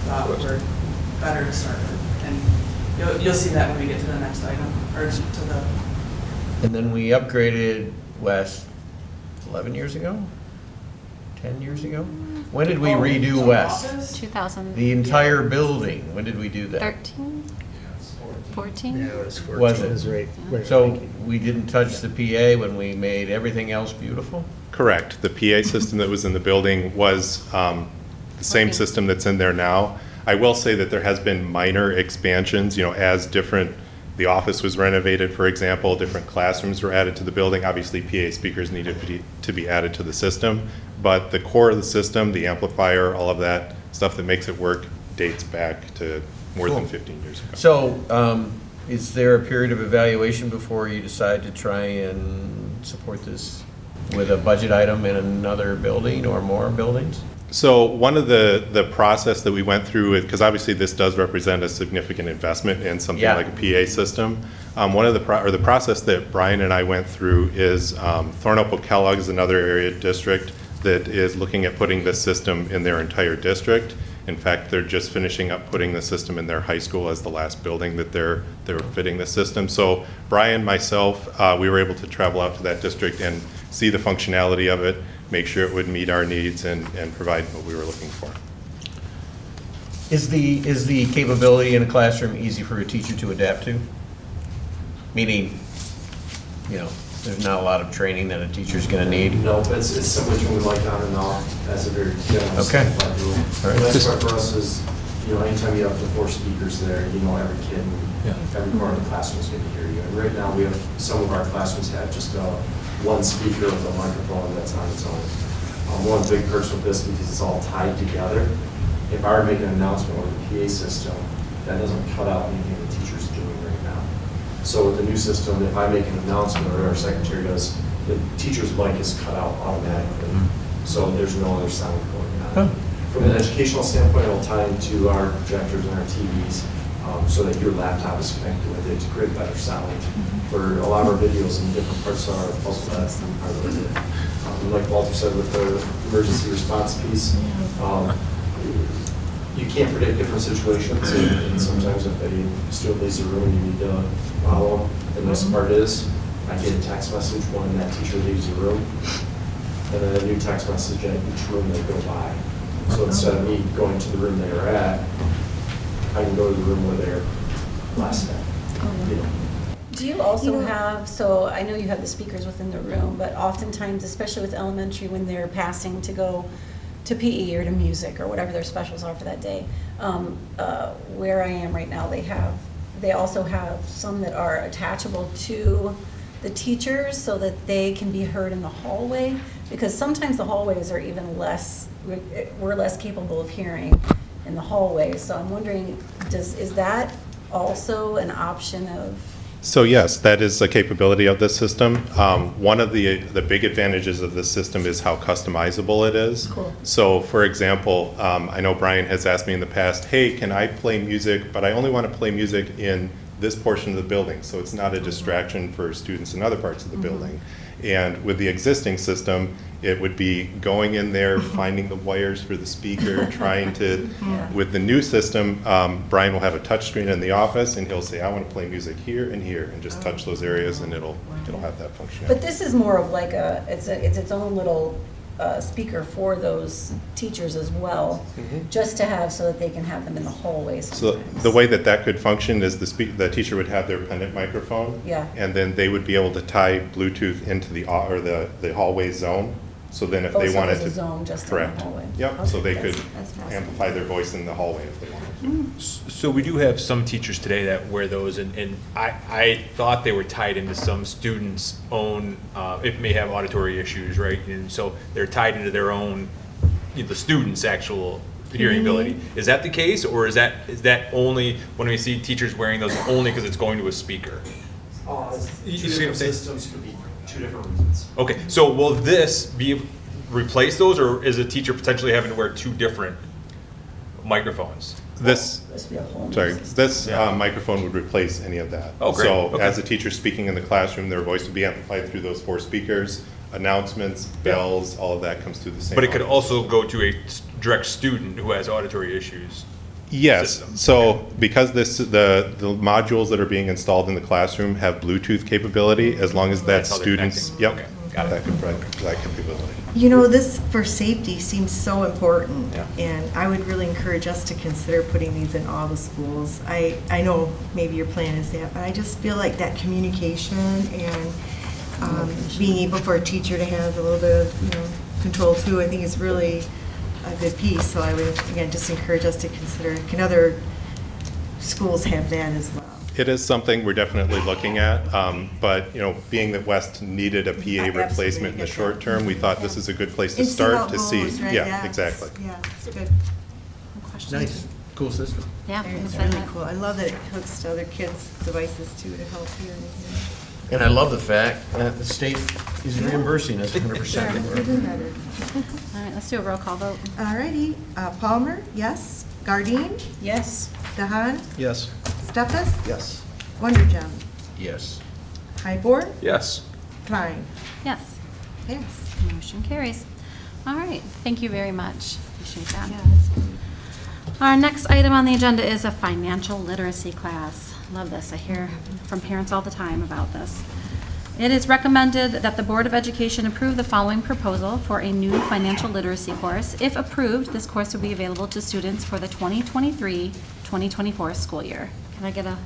thought were better to start with. And you'll see that when we get to the next item, or to the... And then we upgraded West 11 years ago? 10 years ago? When did we redo West? 2000. The entire building, when did we do that? 13? 14? Yeah, it was 14. Was It was it? right So we didn't touch the PA when we made everything else beautiful? Correct. The PA system that was in the building was the same system that's in there now. I will say that there has been minor expansions, as the office was renovated, for example, different classrooms were added to the building. Obviously, PA speakers needed to be added to the system, but the core of the system, the amplifier, all of that stuff that makes it work dates back to more than 15 years ago. So, is there a period of evaluation before you decide to try and support this with a budget item in another building or more buildings? So one of the process that we went through, because obviously this does represent a significant investment in something like a PA system. One of the process that Brian and I went through is Thornapple Kellogg is another area district that is looking at putting this system in their entire district. In fact, they're just finishing up putting the system in their high school as the last building that they're fitting the system. So Brian, myself, we were able to travel out to that district and see the functionality of it, make sure it would meet our needs and provide what we were looking for. Is the capability in a classroom easy for a teacher to adapt to? Meaning, there's not a lot of training that a teacher's going to need? No, it's simply turning the light on and off as a very general simplified rule. All right. The best part for us is, anytime you have the 4 speakers there, every kid in every corner of the classroom is going to hear you. And right now, we have, some of our classrooms have just one speaker with a microphone that's on its own. One big perks with this, because it's all tied together, if I were to make an announcement over the PA system, that doesn't cut out anything the teacher's doing right now. So with the new system, if I make an announcement, or our secretary does, the teacher's mic is cut out automatically. So there's no other sound going on. From an educational standpoint, it'll tie into our projectors and our TVs, so that your laptop is connected with it to create better sound. For a lot of our videos in different parts of our puzzle that are limited. Like Walter said with the emergency response piece, you can't predict different situations, and sometimes if a student leaves the room, you need to follow them. The nice part is, I get a text message when that teacher leaves the room, and then a new text message at each room they go by. So instead of me going to the room they were at, I can go to the room where they're last at. Do you also have, so I know you have the speakers within the room, but oftentimes, especially with elementary, when they're passing to go to PE or to music or whatever their specials are for that day, where I am right now, they also have some that are attachable to the teachers so that they can be heard in the hallway, because sometimes the hallways are even we're less capable of hearing in the hallway. So I'm wondering, is that also an option of? So yes, that is a capability of this system. One of the big advantages of this system is how customizable it is. Cool. So for example, I know Brian has asked me in the past, hey, can I play music, but I only want to play music in this portion of the building, so it's not a distraction for students in other parts of the building. And with the existing system, it would be going in there, finding the wires for the speaker, trying to, with the new system, Brian will have a touch screen in the office and he'll say, I want to play music here and here, and just touch those areas and it'll have that functionality. But this is more of like it's its own little speaker for those teachers as well, just to have so that they can have them in the hallways. So the way that could function is the teacher would have their pendant microphone. Yeah. And then they would be able to tie Bluetooth into the hallway zone. So then if Oh, they so wanted there's a to. zone just in the correct. hallway. Yep, so Okay, they could that's fascinating. amplify their voice in the hallway if they wanted to. So we do have some teachers today that wear those, and I thought they were tied into some students' own, it may have auditory issues, right? And so they're tied into their own, the student's actual hearing ability. Is that the case, or is that only, when we see teachers wearing those, only because it's going to a speaker? You see what I'm saying? Systems could be two different reasons. Okay, so will this replace those, or is a teacher potentially having to wear two different microphones? This be a whole new this microphone would replace any of that. Oh, great. So Okay. as a teacher speaking in the classroom, their voice would be amplified through those 4 speakers, announcements, bells, all of that comes through the same. But it could audio. also go to a direct student who has auditory issues. Yes, system. so because the modules that are being installed in the classroom have Bluetooth capability, as long as that That's how they're students, connecting. yep, Okay, got it. that could provide that capability. You know, this for safety seems so important, Yeah. and I would really encourage us to consider putting these in all the schools. I know maybe your plan is that, but I just feel like that communication and being able for a teacher to have a little bit of, control too, I think is really a good piece. So I would, again, just encourage us to consider, can other schools have that as well? It is something we're definitely looking at, but, being that West needed a PA Absolutely, replacement in the get short term, we thought this is a good place to And see how start it to see. goes, right? Yeah, Yes, exactly. Yeah, it's good. Questions? Nice, cool system. Yeah, It's I'm excited. really cool. I love that it hooks to other kids' devices too to help hearing. And I love the fact that the state is reimbursing us 100%. Even better. All right, let's do a roll call vote. All righty, Palmer, yes. Gardine, Yes. Dahan, Yes. Stefas, Yes. Wondergem, Yes. Highborn, Yes. Klein. Yes, Yes. motion carries. All right, thank you very much. Appreciate that. Our next item on the agenda is a financial literacy class. Love this. I hear from parents all the time about this. It is recommended that the Board of Education approve the following proposal for a new financial literacy course. If approved, this course will be available to students for the 2023-2024 school year. Can I get a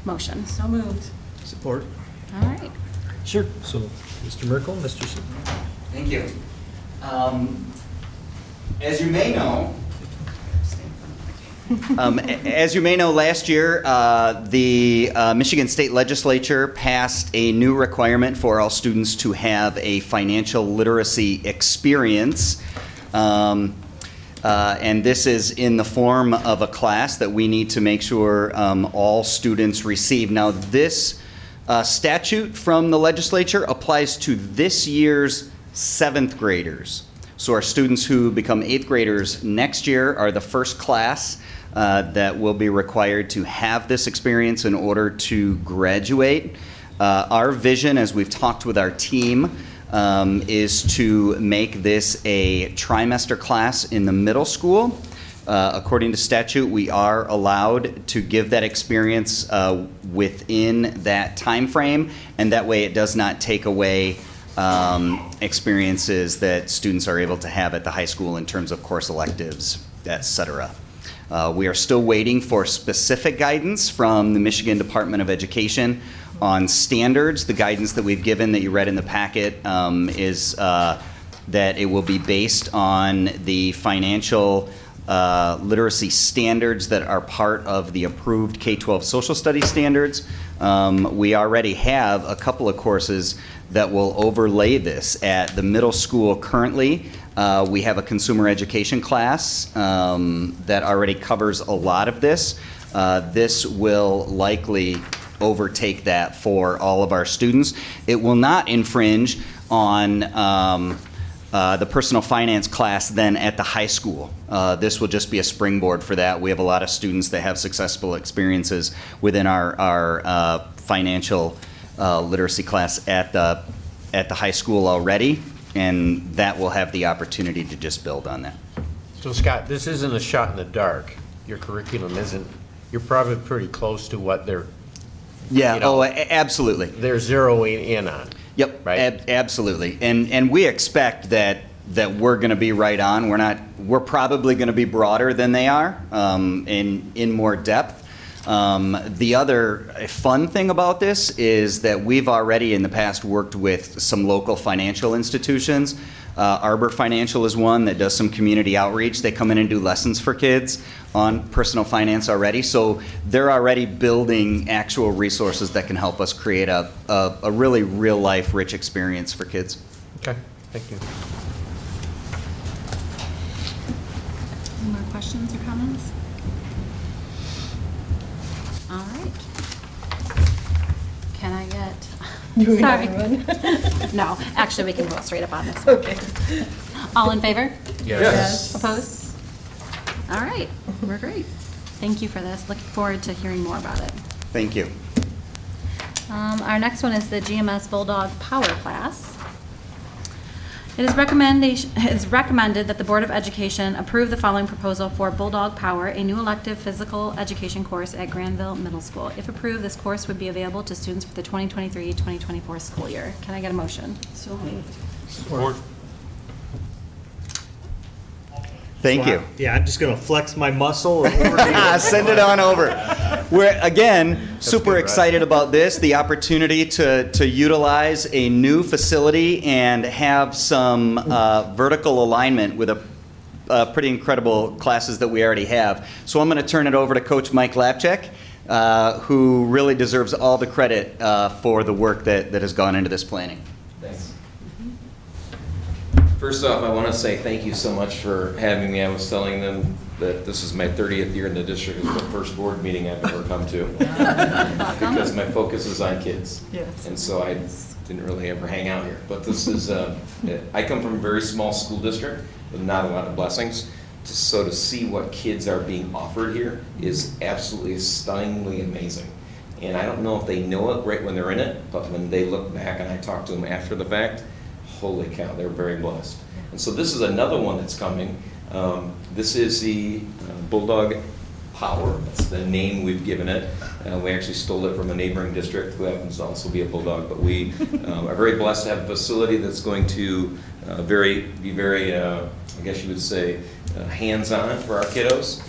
motion? So moved. Support. All right. Sure. So, Mr. Merkel, Mr. Sim. Thank you. As you may know, last year, the Michigan State Legislature passed a new requirement for all students to have a financial literacy experience. And this is in the form of a class that we need to make sure all students receive. Now, this statute from the legislature applies to this year's 7th graders. So our students who become 8th graders next year are the first class that will be required to have this experience in order to graduate. Our vision, as we've talked with our team, is to make this a trimester class in the middle school. According to statute, we are allowed to give that experience within that time frame, and that way it does not take away experiences that students are able to have at the high school in terms of course electives, et cetera. We are still waiting for specific guidance from the Michigan Department of Education on standards. The guidance that we've given that you read in the packet is that it will be based on the financial literacy standards that are part of the approved K-12 social studies standards. We already have a couple of courses that will overlay this at the middle school currently. We have a consumer education class that already covers a lot of this. This will likely overtake that for all of our students. It will not infringe on the personal finance class then at the high school. This will just be a springboard for that. We have a lot of students that have successful experiences within our financial literacy class at the high school already, and that will have the opportunity to just build on that. So Scott, this isn't a shot in the dark. Your curriculum isn't, you're probably pretty close to what they're, Yeah, you know, absolutely. They're zeroing in on. Yep, right? Absolutely. And we expect that we're going to be right on. We're probably going to be broader than they are, in more depth. The other fun thing about this is that we've already in the past worked with some local financial institutions. Arbor Financial is one that does some community outreach. They come in and do lessons for kids on personal finance already. So they're already building actual resources that can help us create a really real-life, rich experience for kids. Okay, thank you. Any more questions or comments? All right. Can I get? Do we Sorry. have No, actually, we can go straight up on this. Okay. All in favor? Yes. Opposed? All right, we're great. Thank you for this. Looking forward to hearing more about it. Thank you. Our next one is the GMS Bulldog Power Class. It is recommended that the Board of Education approve the following proposal for Bulldog Power, a new elective physical education course at Grandville Middle School. If approved, this course would be available to students for the 2023-2024 school year. Can I get a motion? So moved. Support. Thank you. Yeah, I'm just going to flex my muscle. Send it on over. We're, again, super excited about this, the opportunity to utilize a new facility and have some vertical alignment with a pretty incredible classes that we already have. So I'm going to turn it over to Coach Mike Lapchek, who really deserves all the credit for the work that has gone into this planning. Thanks. First off, I want to say thank you so much for having me. I was telling them that this is my 30th year in the district. It's the first board meeting I've ever come to because my focus is on kids. Yes. And so I didn't really ever hang out here. But this is, I come from a very small school district with not a lot of blessings. So to see what kids are being offered here is absolutely stunningly amazing. And I don't know if they know it right when they're in it, but when they look back and I talk to them after the fact, holy cow, they're very blessed. And so this is another one that's coming. This is the Bulldog Power. That's the name we've given it. We actually stole it from a neighboring district who happens to also be a Bulldog. But we are very blessed to have a facility that's going to be very, I guess you would say, hands-on for our kiddos.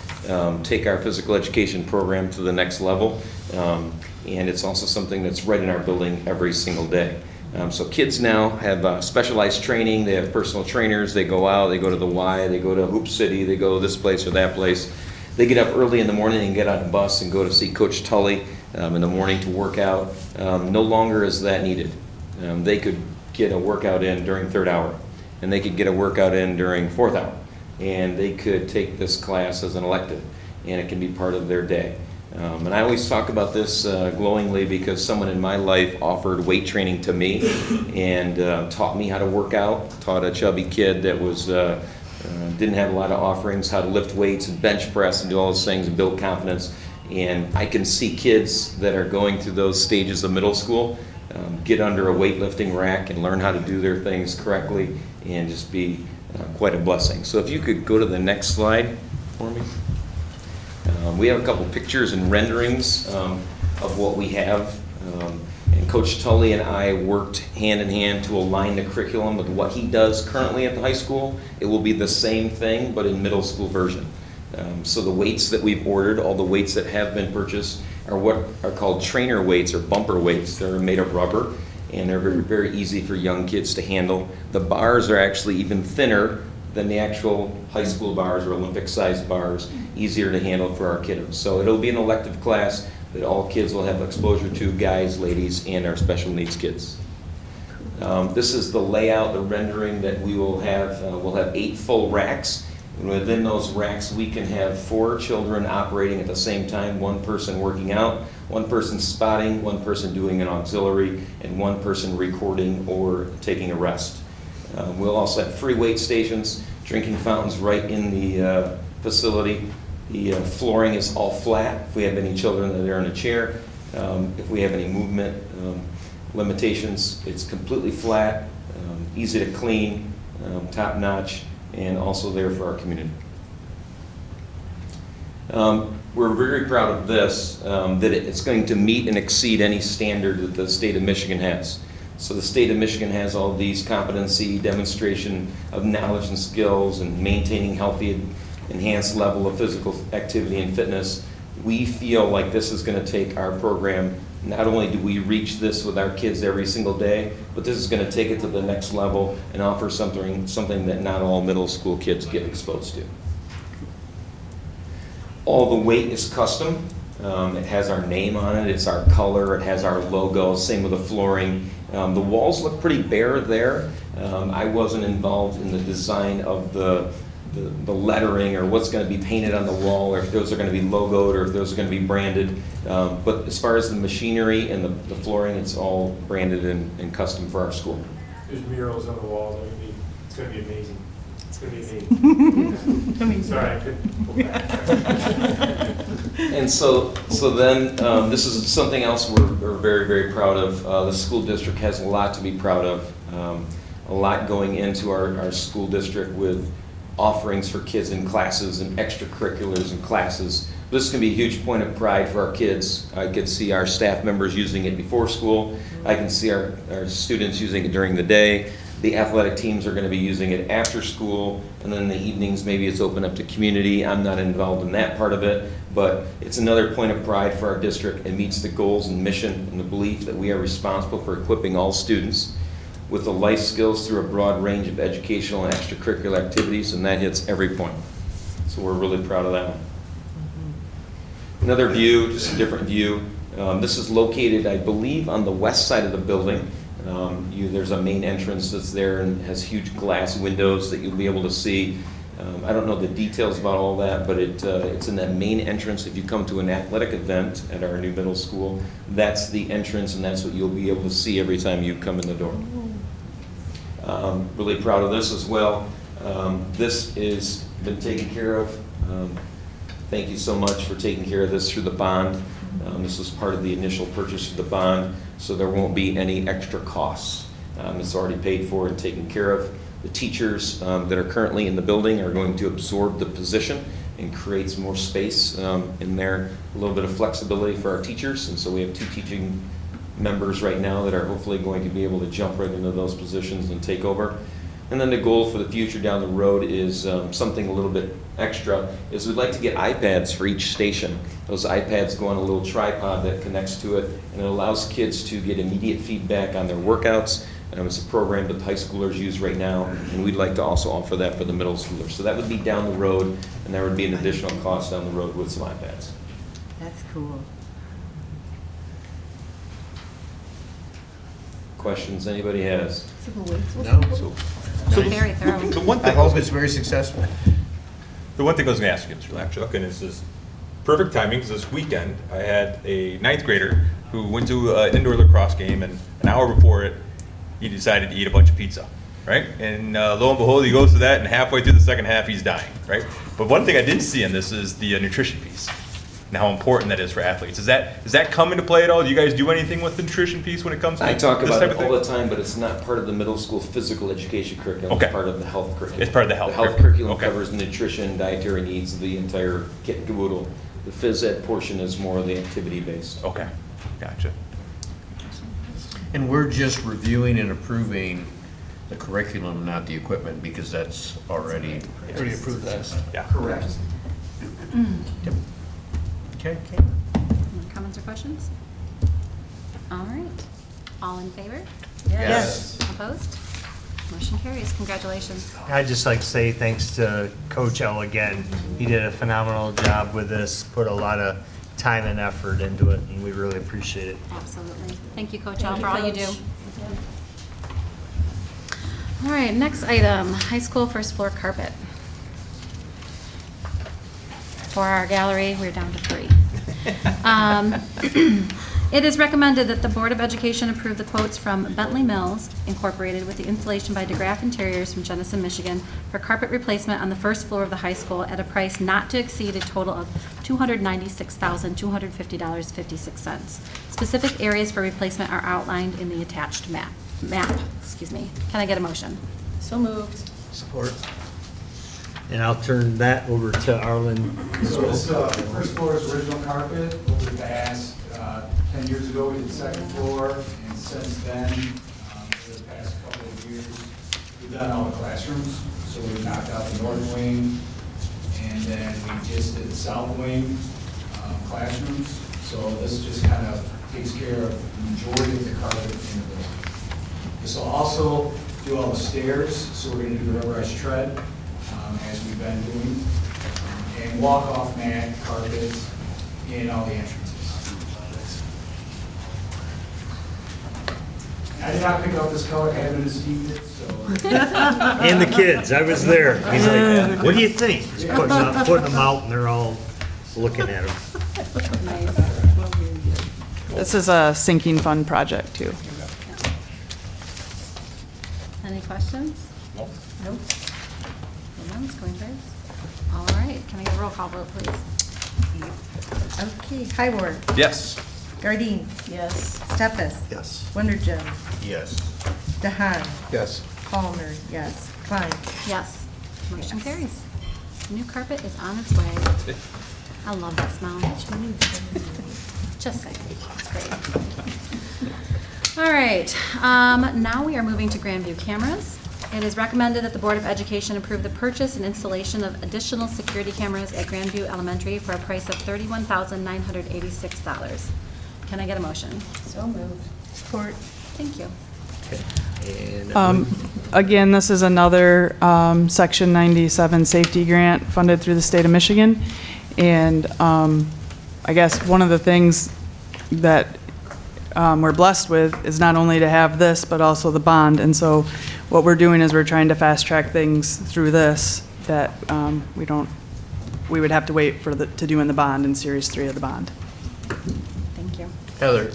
Take our physical education program to the next level. And it's also something that's right in our building every single day. So kids now have specialized training. They have personal trainers. They go out, they go to the Y, they go to Hoop City, they go this place or that place. They get up early in the morning and get on a bus and go to see Coach Tully in the morning to work out. No longer is that needed. They could get a workout in during third hour, and they could get a workout in during fourth hour, and they could take this class as an elective, and it can be part of their day. And I always talk about this glowingly because someone in my life offered weight training to me and taught me how to work out, taught a chubby kid that was didn't have a lot of offerings how to lift weights and bench press and do all those things and build confidence. And I can see kids that are going through those stages of middle school get under a weightlifting rack and learn how to do their things correctly and just be quite a blessing. So if you could go to the next slide for me. We have a couple pictures and renderings of what we have. And Coach Tully and I worked hand in hand to align the curriculum with what he does currently at the high school. It will be the same thing, but in middle school version. So the weights that we've ordered, all the weights that have been purchased, are what are called trainer weights or bumper weights. They're made of rubber, and they're very, very easy for young kids to handle. The bars are actually even thinner than the actual high school bars or Olympic-sized bars, easier to handle for our kiddos. So it'll be an elective class that all kids will have exposure to, guys, ladies, and our special needs kids. This is the layout, the rendering that we will have. We'll have 8 full racks. And within those racks, we can have 4 children operating at the same time, 1 person working out, 1 person spotting, 1 person doing an auxiliary, and 1 person recording or taking a rest. We'll also have free weight stations, drinking fountains right in the facility. The flooring is all flat. If we have any children that are in a chair, if we have any movement limitations, it's completely flat, easy to clean, top-notch, and also there for our community. We're very proud of this, that it's going to meet and exceed any standard that the state of Michigan has. So the state of Michigan has all these competency, demonstration of knowledge and skills, and maintaining healthy, enhanced level of physical activity and fitness. We feel like this is going to take our program, not only do we reach this with our kids every single day, but this is going to take it to the next level and offer something that not all middle school kids get exposed to. All the weight is custom. It has our name on it, it's our color, it has our logo, same with the flooring. The walls look pretty bare there. I wasn't involved in the design of the lettering or what's going to be painted on the wall, or if those are going to be logoed, or if those are going to be branded. But as far as the machinery and the flooring, it's all branded and custom for our school. There's murals on the walls. It's going to be amazing. It's going to be amazing. Sorry, I couldn't pull back. And so then this is something else we're very, very proud of. The school district has a lot to be proud of. A lot going into our school district with offerings for kids in classes and extracurriculars and classes. This is going to be a huge point of pride for our kids. I could see our staff members using it before school. I can see our students using it during the day. The athletic teams are going to be using it after school, and then in the evenings maybe it's open up to community. I'm not involved in that part of it, but it's another point of pride for our district. It meets the goals and mission and the belief that we are responsible for equipping all students with the life skills through a broad range of educational and extracurricular activities, and that hits every point. So we're really proud of that one. Another view, just a different view. This is located, I believe, on the west side of the building. There's a main entrance that's there and has huge glass windows that you'll be able to see. I don't know the details about all that, but it's in that main entrance. If you come to an athletic event at our new middle school, that's the entrance, and that's what you'll be able to see every time you come in the door. Really proud of this as well. This is been taken care of. Thank you so much for taking care of this through the bond. This was part of the initial purchase of the bond, so there won't be any extra costs. It's already paid for and taken care of. The teachers that are currently in the building are going to absorb the position and create some more space in there, a little bit of flexibility for our teachers. And so we have 2 teaching members right now that are hopefully going to be able to jump right into those positions and take over. And then the goal for the future down the road is something a little bit extra, is we'd like to get iPads for each station. Those iPads go on a little tripod that connects to it, and it allows kids to get immediate feedback on their workouts. It's a program that high schoolers use right now, and we'd like to also offer that for the middle schoolers. So that would be down the road, and there would be an additional cost down the road with some iPads. That's cool. Questions anybody has? No. Very thorough. The one I thing hope it's very successful. The one thing I was going to ask you, Mr. Lapchuk, and this is perfect timing, because this weekend I had a 9th grader who went to an indoor lacrosse game, and an hour before it, he decided to eat a bunch of pizza, right? And lo and behold, he goes to that, and halfway through the second half, he's dying, right? But one thing I didn't see in this is the nutrition piece, and how important that is for athletes. Does that come into play at all? Do you guys do anything with the nutrition piece when it comes to I talk this about type it of thing? all the time, but it's not part of the middle school physical education curriculum. Okay. It's part of the health curriculum. It's part of the health curriculum Okay. covers nutrition, dietary needs, the entire kit and caboodle. The phys ed portion is more of the activity-based. Okay, gotcha. And we're just reviewing and approving the curriculum, not the equipment, because that's already approved that. Yeah. Correct. Yep. Okay. Any comments or questions? All right. All in favor? Yes. Opposed? Motion carries. Congratulations. I'd just like to say thanks to Coach L again. He did a phenomenal job with this, put a lot of time and effort into it, and we really appreciate it. Absolutely. Thank you, Coach Al, for all you do. All right, next item, high school first floor carpet. For our gallery, we're down to 3. It is recommended that the Board of Education approve the quotes from Bentley Mills Incorporated with the installation by DeGraff Interiors from Jenison, Michigan for carpet replacement on the first floor of the high school at a price not to exceed a total of $296,250.56. Specific areas for replacement are outlined in the attached map. Excuse me. Can I get a motion? So moved. Support. And I'll turn that over to Arlen. So this, first floor is original carpet. Over the past 10 years ago, we did the second floor, and since then, for the past couple of years, we've done all the classrooms. So we knocked out the north wing, and then we just did the south wing classrooms. So this just kind of takes care of the majority of the carpet in the building. This will also do all the stairs, so we're going to do the rubberized tread, as we've been doing, and walk-off mat, carpets, in all the entrances. I did not pick out this color, I haven't received it, so. And the kids, I was there. He's like, what do you think? He's putting them out, and they're all looking at him. This is a sinking fund project, too. Any questions? Nope. Nope. Everyone's going first. All right, can I get a roll call vote, please? Okay, Highward. Yes. Gardine. Yes. Steppas. Yes. Wondergen. Yes. DeHaan. Yes. Palmer, yes. Klein. Yes. Motion carries. New carpet is on its way. I love that smell. Just saying, it's great. All right, now we are moving to Grandview cameras. It is recommended that the Board of Education approve the purchase and installation of additional security cameras at Grandview Elementary for a price of $31,986. Can I get a motion? So moved. Support. Thank you. Again, this is another Section 97 safety grant funded through the state of Michigan. And I guess one of the things that we're blessed with is not only to have this, but also the bond. And so what we're doing is we're trying to fast track things through this that we would have to wait for to do in the bond, in Series 3 of the bond. Thank you. Heather,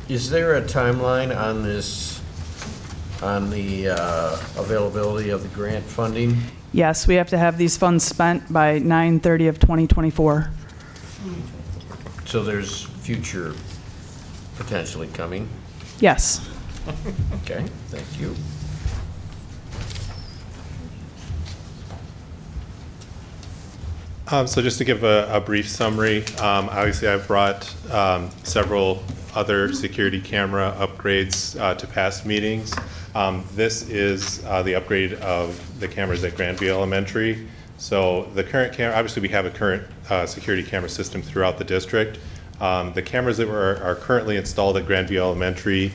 is there a timeline on this, on the availability of the grant funding? Yes, we have to have these funds spent by 9/30 of 2024. So there's future potentially coming? Yes. Okay, thank you. So just to give a brief summary, obviously I've brought several other security camera upgrades to past meetings. This is the upgrade of the cameras at Grandville Elementary. So the current camera, obviously we have a current security camera system throughout the district. The cameras that are currently installed at Grandville Elementary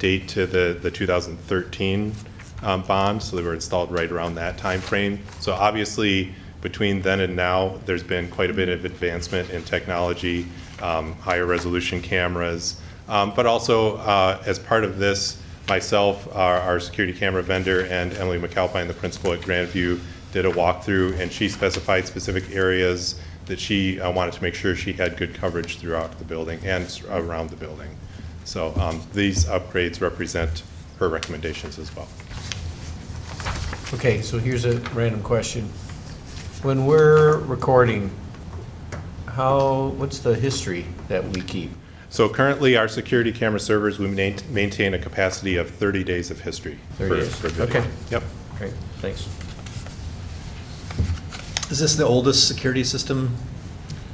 date to the 2013 bond, so they were installed right around that time frame. So obviously between then and now, there's been quite a bit of advancement in technology, higher resolution cameras, but also as part of this, myself, our security camera vendor, and Emily McAlpine, the principal at Grandview, did a walkthrough, and she specified specific areas that she wanted to make sure she had good coverage throughout the building and around the building. So these upgrades represent her recommendations as well. Okay, so here's a random question. When we're recording, what's the history that we keep? So currently, our security camera servers, we maintain a capacity of 30 days of history. 30 days. For video. Okay. Yep. Great, thanks. Is this the oldest security system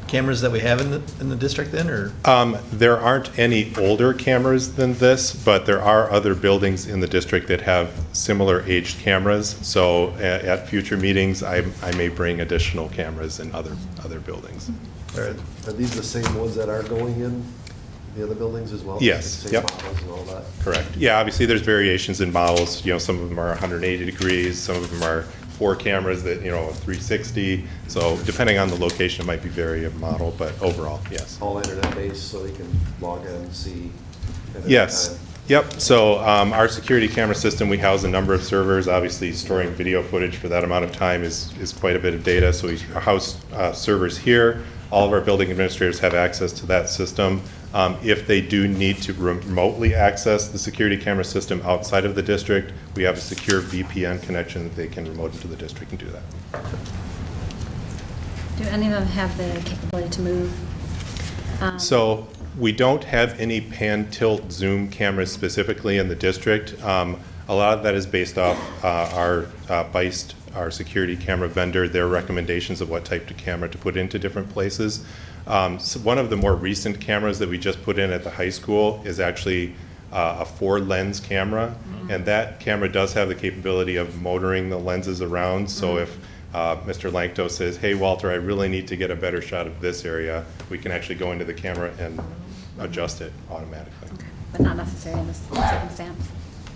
cameras that we have in the district then, or? There aren't any older cameras than this, but there are other buildings in the district that have similar aged cameras. So at future meetings, I may bring additional cameras in other buildings. Are these the same ones that are going in the other buildings as well? Yes. Same Yep. models and all that? Correct. Yeah, obviously there's variations in models. You know, some of them are 180 degrees, some of them are 4 cameras that, 360. So depending on the location, it might be vary of model, but overall, yes. All internet based, so you can log in and see. at any Yes. time. Yep. So our security camera system, we house a number of servers. Obviously, storing video footage for that amount of time is quite a bit of data. So we house servers here. All of our building administrators have access to that system. If they do need to remotely access the security camera system outside of the district, we have a secure VPN connection that they can remote into the district and do that. Do any of them have the capability to move? So we don't have any pan, tilt, zoom cameras specifically in the district. A lot of that is based off our BICE, our security camera vendor, their recommendations of what type of camera to put into different places. So one of the more recent cameras that we just put in at the high school is actually a 4-lens camera, and that camera does have the capability of motoring the lenses around. So if Mr. Lankto says, hey, Walter, I really need to get a better shot of this area, we can actually go into the camera and adjust it automatically. Okay. But not necessary in this circumstance?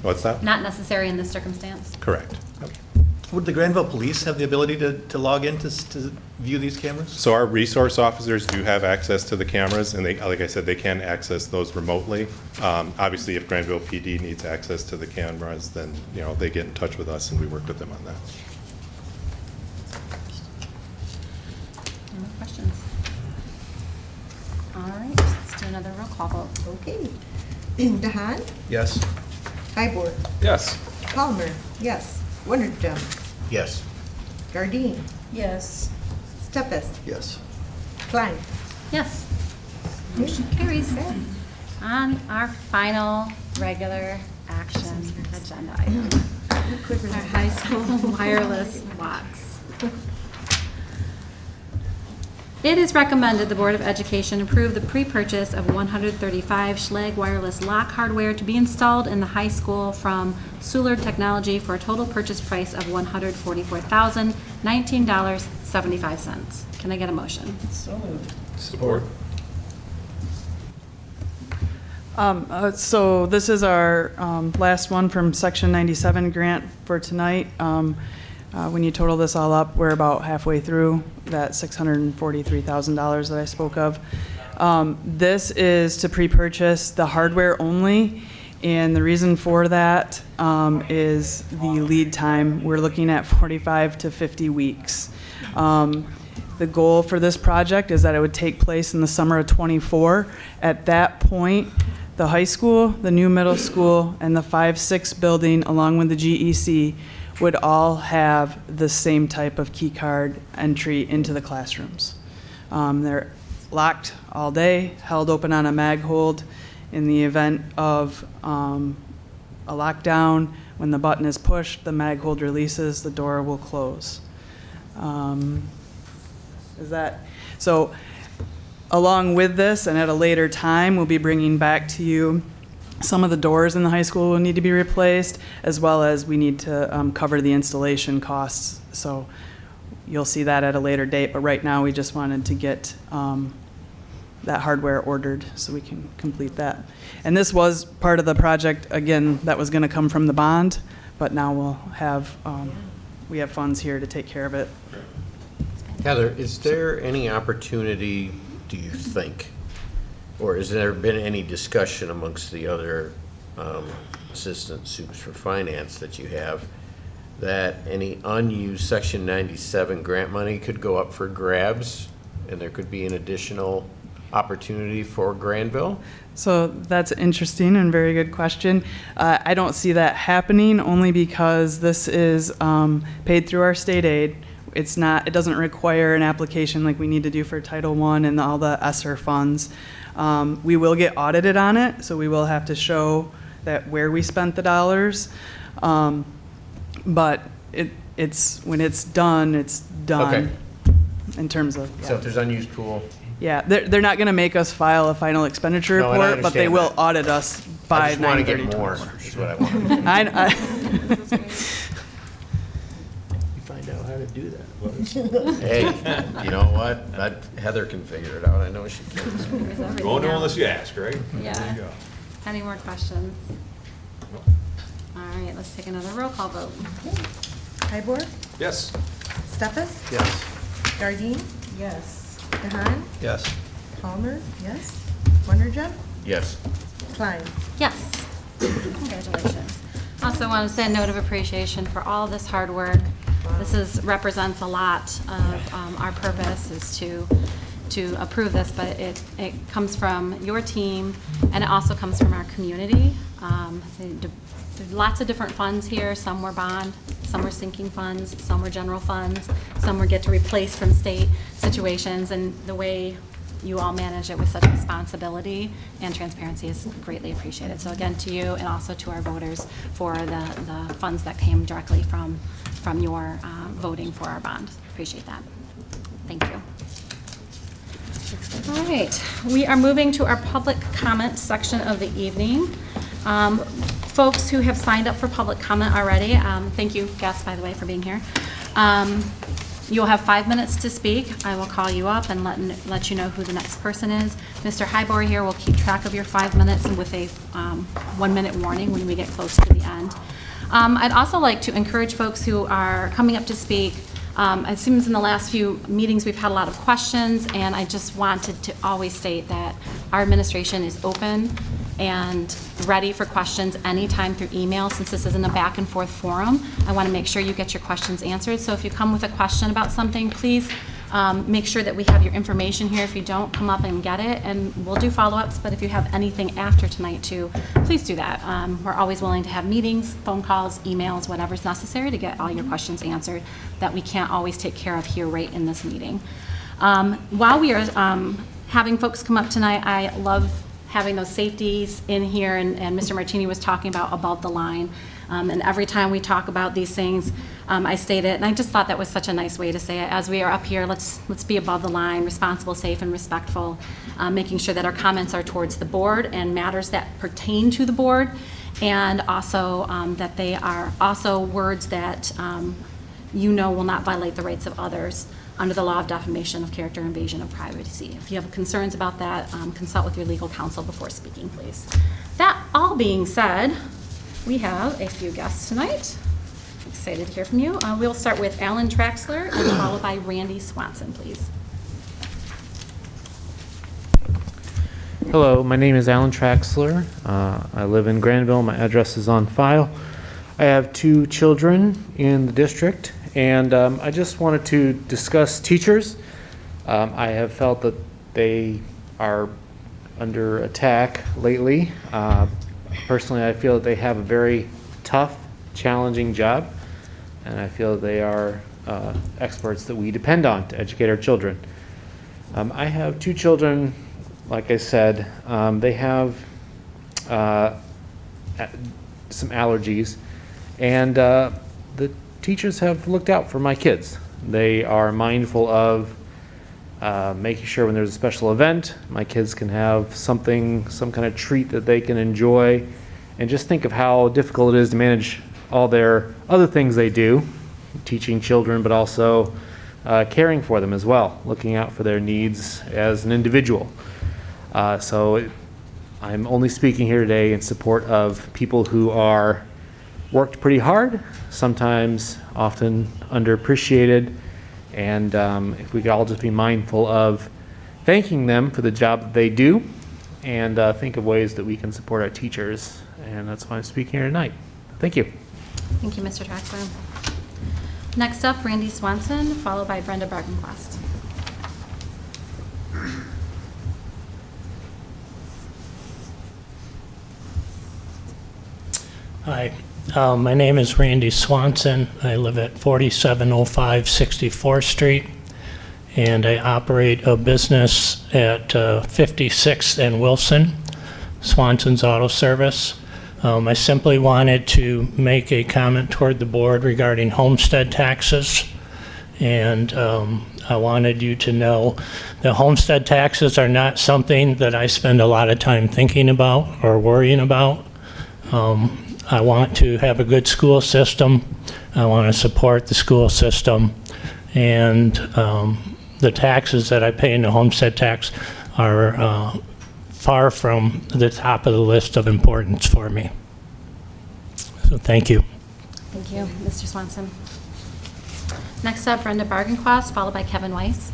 What's that? Not necessary in this circumstance? Correct. Yep. Would the Grandville Police have the ability to log in to view these cameras? So our resource officers do have access to the cameras, and they, like I said, they can access those remotely. Obviously, if Grandville PD needs access to the cameras, then they get in touch with us and we work with them on that. Any more questions? All right, let's do another roll call vote. Okay. DeHaan, Yes. Hybord, Yes. Palmer, yes. Wonderjump, Yes. Gardine, Yes. Steppas, Yes. Klein. Yes. Motion carries. On our final regular action agenda item, our high school wireless locks. It is recommended the Board of Education approve the pre-purchase of 135 Schlage wireless lock hardware to be installed in the high school from Soulard Technology for a total purchase price of $144,019.75. Can I get a motion? So moved. Support. So this is our last one from Section 97 grant for tonight. When you total this all up, we're about halfway through that $643,000 that I spoke of. This is to pre-purchase the hardware only, and the reason for that is the lead time. We're looking at 45 to 50 weeks. The goal for this project is that it would take place in the summer of '24. At that point, the high school, the new middle school, and the 5-6 building, along with the GEC, would all have the same type of key card entry into the classrooms. They're locked all day, held open on a mag hold. In the event of a lockdown, when the button is pushed, the mag hold releases, the door will close. So along with this, and at a later time, we'll be bringing back to you some of the doors in the high school will need to be replaced, as well as we need to cover the installation costs. So you'll see that at a later date, but right now we just wanted to get that hardware ordered so we can complete that. And this was part of the project, again, that was going to come from the bond, but now we'll have, we have funds here to take care of it. Heather, is there any opportunity, do you think, or has there been any discussion amongst the other assistant supes for finance that you have, that any unused Section 97 grant money could go up for grabs and there could be an additional opportunity for Grandville? So that's an interesting and very good question. I don't see that happening only because this is paid through our state aid. It doesn't require an application like we need to do for Title I and all the ESSER funds. We will get audited on it, so we will have to show that where we spent the dollars. But it's when it's done, it's done. Okay. In terms of, So if there's unused pool? yeah, they're not going to make us file a final expenditure No, and I report, but they understand will that. audit us by I just want to get 9/30/24. more, is what I want. You find out how to do that. Hey, you know what? Heather can figure it out. I know she can. Everything Won't know else. unless you ask, right? Yeah. There you go. Any more questions? All right, let's take another roll call vote. Hybord, Yes. Steppas, Yes. Gardine, Yes. DeHaan, Yes. Palmer, yes. Wonderjump, Yes. Klein. Yes. Congratulations. Also want to send a note of appreciation for all this hard work. This represents a lot of our purpose is to to approve this, but it comes from your team, and it also comes from our community. There's lots of different funds here. Some were bond, some were sinking funds, some were general funds, some were get to replace from state situations, and the way you all manage it with such responsibility and transparency is greatly appreciated. So again, to you and also to our voters for the funds that came directly from your voting for our bond. Appreciate that. Thank you. All right, we are moving to our public comment section of the evening. Folks who have signed up for public comment already, thank you, guests, by the way, for being here. You'll have 5 minutes to speak. I will call you up and let you know who the next person is. Mr. Highbauer here will keep track of your 5 minutes and with a 1 minute warning when we get close to the end. I'd also like to encourage folks who are coming up to speak. It seems in the last few meetings we've had a lot of questions, and I just wanted to always state that our administration is open and ready for questions anytime through email. Since this isn't a back and forth forum, I want to make sure you get your questions answered. So if you come with a question about something, please make sure that we have your information here. If you don't, come up and get it, and we'll do follow-ups. But if you have anything after tonight too, please do that. We're always willing to have meetings, phone calls, emails, whatever's necessary to get all your questions answered that we can't always take care of here right in this meeting. While we are having folks come up tonight, I love having those safeties in here, and Mr. Martini was talking about above the line. And every time we talk about these things, I state it, and I just thought that was such a nice way to say it. As we are up here, let's be above the line, responsible, safe, and respectful, making sure that our comments are towards the board and matters that pertain to the board, and also that they are also words that will not violate the rights of others under the law of defamation of character, invasion of privacy. If you have concerns about that, consult with your legal counsel before speaking, please. That all being said, we have a few guests tonight. Excited to hear from you. We'll start with Alan Traxler and followed by Randy Swanson, please. Hello, my name is Alan Traxler. I live in Grandville. My address is on file. I have 2 children in the district, and I just wanted to discuss teachers. I have felt that they are under attack lately. Personally, I feel that they have a very tough, challenging job, and I feel that they are experts that we depend on to educate our children. I have 2 children, like I said. They have some allergies, and the teachers have looked out for my kids. They are mindful of making sure when there's a special event, my kids can have some kind of treat that they can enjoy, and just think of how difficult it is to manage all their other things they do, teaching children, but also caring for them as well, looking out for their needs as an individual. So I'm only speaking here today in support of people who are worked pretty hard, sometimes often underappreciated, and if we could all just be mindful of thanking them for the job that they do, and think of ways that we can support our teachers, and that's why I'm speaking here tonight. Thank you. Thank you, Mr. Traxler. Next up, Randy Swanson, followed by Brenda Bargenquast. Hi, my name is Randy Swanson. I live at 4705 64th Street, and I operate a business at 56th and Wilson, Swanson's Auto Service. I simply wanted to make a comment toward the board regarding homestead taxes, and I wanted you to know that homestead taxes are not something that I spend a lot of time thinking about or worrying about. I want to have a good school system. I want to support the school system, and the taxes that I pay in the homestead tax are far from the top of the list of importance for me. So thank you. Thank you, Mr. Swanson. Next up, Brenda Bargenquast, followed by Kevin Weiss.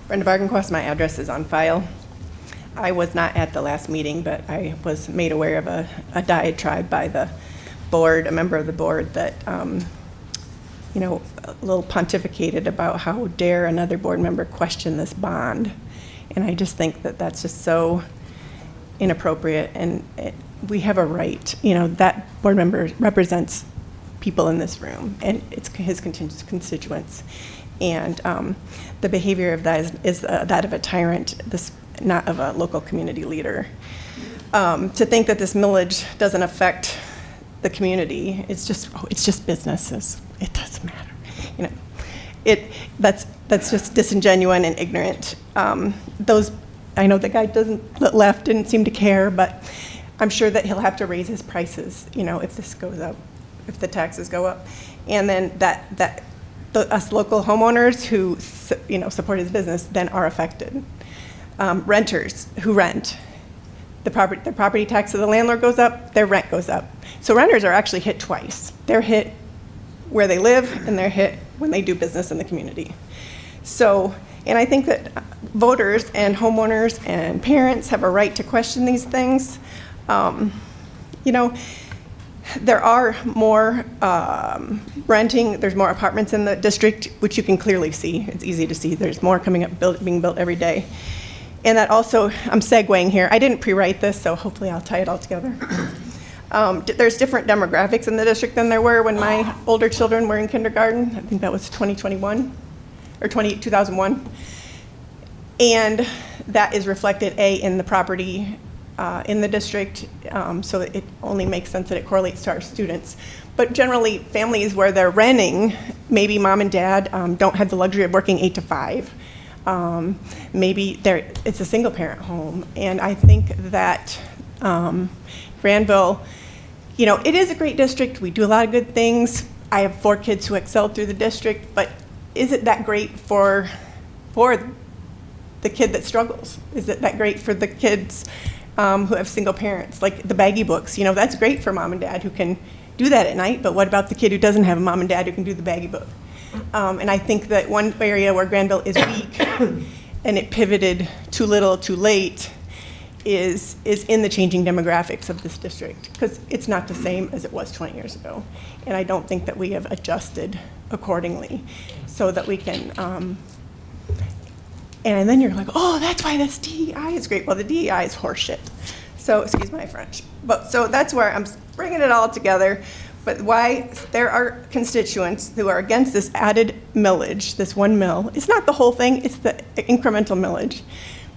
Brenda Bargenquast, my address is on file. I was not at the last meeting, but I was made aware of a diatribe by the board, a member of the board that, you know, a little pontificated about how dare another board member question this bond. And I just think that that's just so inappropriate, and we have a right, you know, that board member represents people in this room, and it's his constituents. And the behavior of that is that of a tyrant, not of a local community leader. To think that this millage doesn't affect the community, it's just businesses. It doesn't matter, you know. That's just disingenuous and ignorant. I know the guy left didn't seem to care, but I'm sure that he'll have to raise his prices, you know, if this goes up, if the taxes go up, and then us local homeowners who, you know, support his business then are affected. Renters who rent, the property tax of the landlord goes up, their rent goes up. So renters are actually hit twice. They're hit where they live, and they're hit when they do business in the community. So, and I think that voters and homeowners and parents have a right to question these things. You know, there are more there's more apartments in the district, which you can clearly see. It's easy to see. There's more coming up, being built every day. And that also, I'm segueing here. I didn't pre-write this, so hopefully I'll tie it all together. There's different demographics in the district than there were when my older children were in kindergarten. I think that was 2021 or 2001. And that is reflected, in the property in the district, so it only makes sense that it correlates to our students. But generally, families where they're renting, maybe mom and dad don't have the luxury of working 8 to 5. Maybe it's a single parent home. And I think that Grandville, you know, it is a great district. We do a lot of good things. I have 4 kids who excelled through the district, but is it that great for the kid that struggles? Is it that great for the kids who have single parents? Like the baggy books, you know, that's great for mom and dad who can do that at night, but what about the kid who doesn't have a mom and dad who can do the baggy book? And I think that one area where Grandville is weak and it pivoted too little, too late is in the changing demographics of this district, because it's not the same as it was 20 years ago. And I don't think that we have adjusted accordingly so that we can, and then you're like, oh, that's why this DEI is great. Well, the DEI is horseshit. So, excuse my French. But so that's where I'm bringing it all together. But why there are constituents who are against this added millage, this 1 mill. It's not the whole thing, it's the incremental millage,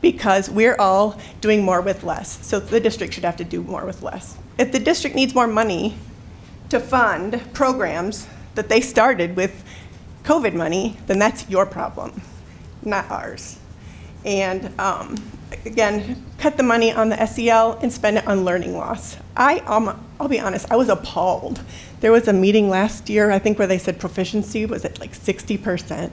because we're all doing more with less. So the district should have to do more with less. If the district needs more money to fund programs that they started with COVID money, then that's your problem, not ours. And again, cut the money on the SEL and spend it on learning loss. I'll be honest, I was appalled. There was a meeting last year, I think, where they said proficiency was at like 60%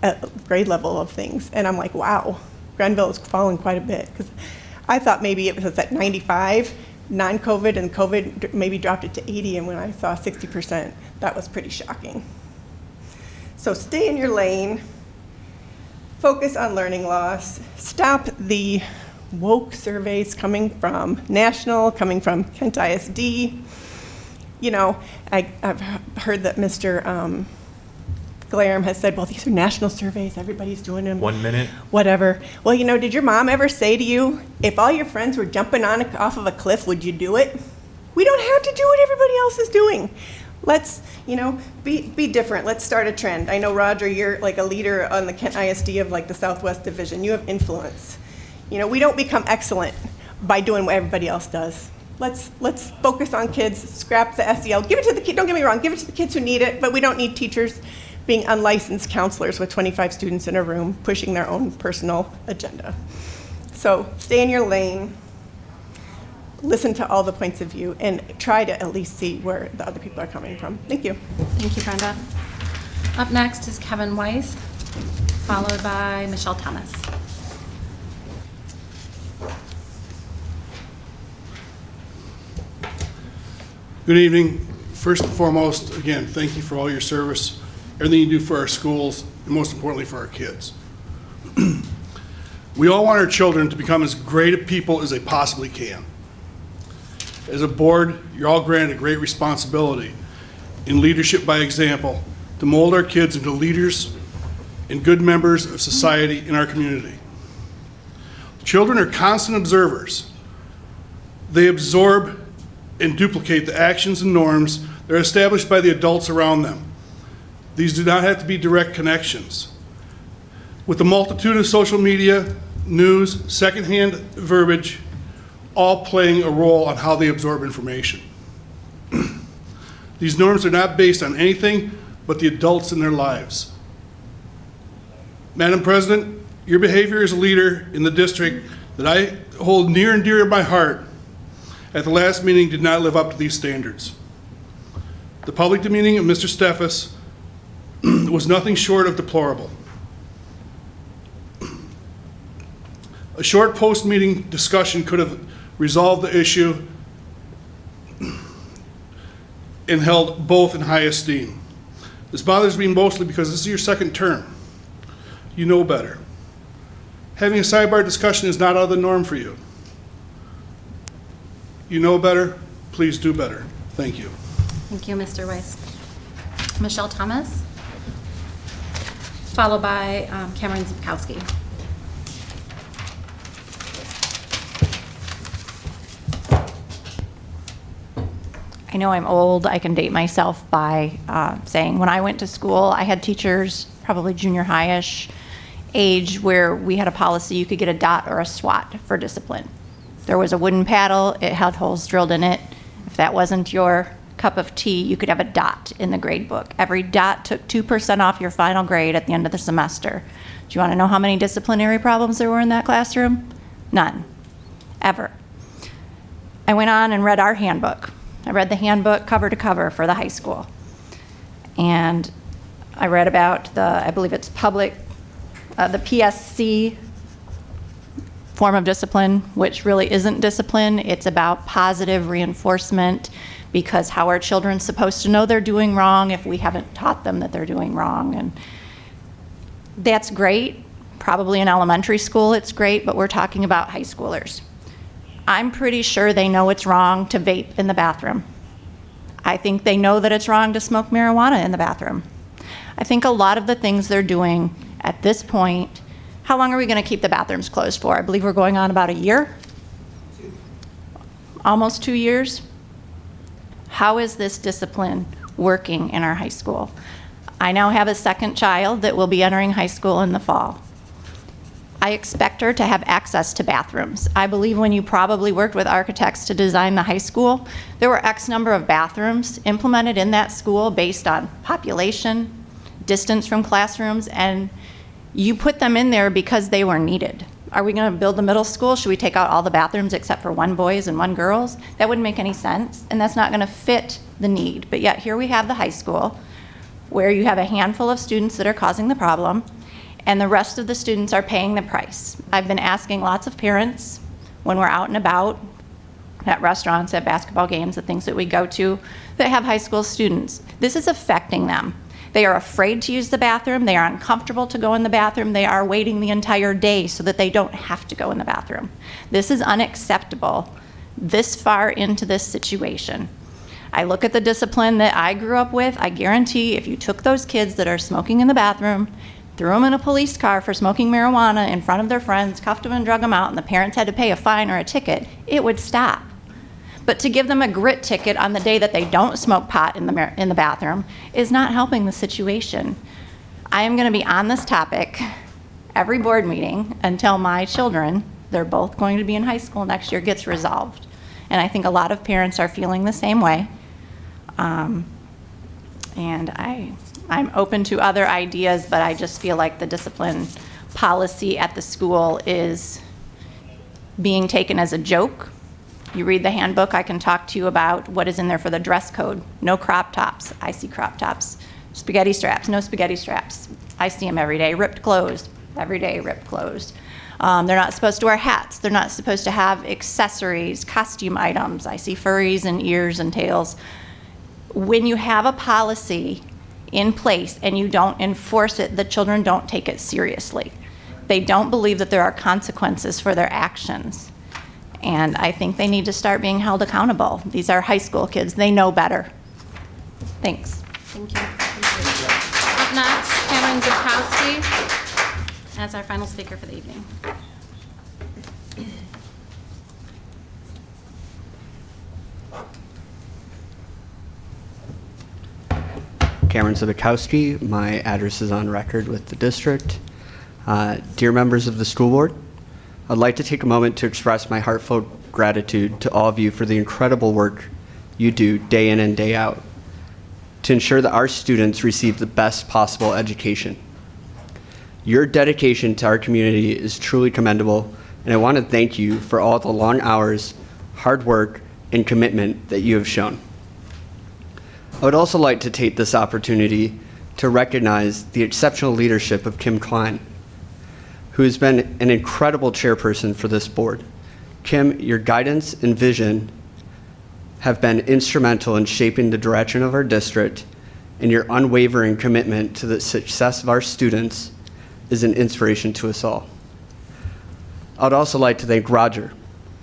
at grade level of things. And I'm like, wow, Grandville is falling quite a bit. Because I thought maybe it was at 95, non-COVID, and COVID maybe dropped it to 80. And when I saw 60%, that was pretty shocking. So stay in your lane. Focus on learning loss. Stop the woke surveys coming from national, coming from Kent ISD. You know, I've heard that Mr. Glarum has said, well, these are national surveys, everybody's doing them. 1 minute. Whatever. Well, you know, did your mom ever say to you, if all your friends were jumping off of a cliff, would you do it? We don't have to do what everybody else is doing. Let's, you know, be different. Let's start a trend. I know, Roger, you're like a leader on the Kent ISD of like the Southwest Division. You have influence. You know, we don't become excellent by doing what everybody else does. Let's focus on kids, scrap the SEL. Give it to the kids, don't get me wrong, give it to the kids who need it, but we don't need teachers being unlicensed counselors with 25 students in a room pushing their own personal agenda. So stay in your lane. Listen to all the points of view and try to at least see where the other people are coming from. Thank you. Thank you, Brenda. Up next is Kevin Weiss, followed by Michelle Thomas. Good evening. First and foremost, again, thank you for all your service, everything you do for our schools, and most importantly for our kids. We all want our children to become as great a people as they possibly can. As a board, you're all granted a great responsibility in leadership by example to mold our kids into leaders and good members of society in our community. Children are constant observers. They absorb and duplicate the actions and norms that are established by the adults around them. These do not have to be direct connections. With the multitude of social media, news, secondhand verbiage, all playing a role on how they absorb information. These norms are not based on anything but the adults in their lives. Madam President, your behavior as a leader in the district that I hold near and dear to my heart at the last meeting did not live up to these standards. The public demeaning of Mr. Steffes was nothing short of deplorable. A short post-meeting discussion could have resolved the issue and held both in high esteem. This bothers me mostly because this is your second term. You know better. Having a sidebar discussion is not out of the norm for you. You know better, please do better. Thank you. Thank you, Mr. Weiss. Michelle Thomas, followed by Cameron Zipkowski. I know I'm old. I can date myself by saying when I went to school, I had teachers, probably junior high-ish age, where we had a policy you could get a dot or a SWAT for discipline. There was a wooden paddle. It had holes drilled in it. If that wasn't your cup of tea, you could have a dot in the grade book. Every dot took 2% off your final grade at the end of the semester. Do you want to know how many disciplinary problems there were in that classroom? None. Ever. I went on and read our handbook. I read the handbook cover to cover for the high school. And I read about I believe it's the PSC form of discipline, which really isn't discipline. It's about positive reinforcement, because how are children supposed to know they're doing wrong if we haven't taught them that they're doing wrong? And that's great. Probably in elementary school it's great, but we're talking about high schoolers. I'm pretty sure they know it's wrong to vape in the bathroom. I think they know that it's wrong to smoke marijuana in the bathroom. I think a lot of the things they're doing at this point, how long are we going to keep the bathrooms closed for? I believe we're going on about a year? Almost 2 years? How is this discipline working in our high school? I now have a second child that will be entering high school in the fall. I expect her to have access to bathrooms. I believe when you probably worked with architects to design the high school, there were X number of bathrooms implemented in that school based on population, distance from classrooms, and you put them in there because they were needed. Are we going to build a middle school? Should we take out all the bathrooms except for 1 boys and 1 girls? That wouldn't make any sense, and that's not going to fit the need. But yet here we have the high school where you have a handful of students that are causing the problem, and the rest of the students are paying the price. I've been asking lots of parents when we're out and about at restaurants, at basketball games, the things that we go to that have high school students. This is affecting them. They are afraid to use the bathroom. They are uncomfortable to go in the bathroom. They are waiting the entire day so that they don't have to go in the bathroom. This is unacceptable this far into this situation. I look at the discipline that I grew up with. I guarantee if you took those kids that are smoking in the bathroom, threw them in a police car for smoking marijuana in front of their friends, cuffed them and drug them out, and the parents had to pay a fine or a ticket, it would stop. But to give them a grit ticket on the day that they don't smoke pot in the bathroom is not helping the situation. I am going to be on this topic every board meeting until my children, they're both going to be in high school next year, gets resolved. And I think a lot of parents are feeling the same way. And I'm open to other ideas, but I just feel like the discipline policy at the school is being taken as a joke. You read the handbook, I can talk to you about what is in there for the dress code. No crop tops. I see crop tops. Spaghetti straps. No spaghetti straps. I see them every day. Ripped clothes. Every day, ripped clothes. They're not supposed to wear hats. They're not supposed to have accessories, costume items. I see furries and ears and tails. When you have a policy in place and you don't enforce it, the children don't take it seriously. They don't believe that there are consequences for their actions. And I think they need to start being held accountable. These are high school kids. They know better. Thanks. Thank you. Up next, Cameron Zukowski as our final speaker for the evening. Cameron Zukowski. My address is on record with the district. Dear members of the school board, I'd like to take a moment to express my heartfelt gratitude to all of you for the incredible work you do day in and day out to ensure that our students receive the best possible education. Your dedication to our community is truly commendable, and I want to thank you for all the long hours, hard work, and commitment that you have shown. I would also like to take this opportunity to recognize the exceptional leadership of Kim Klein, who has been an incredible chairperson for this board. Kim, your guidance and vision have been instrumental in shaping the direction of our district, and your unwavering commitment to the success of our students is an inspiration to us all. I would also like to thank Roger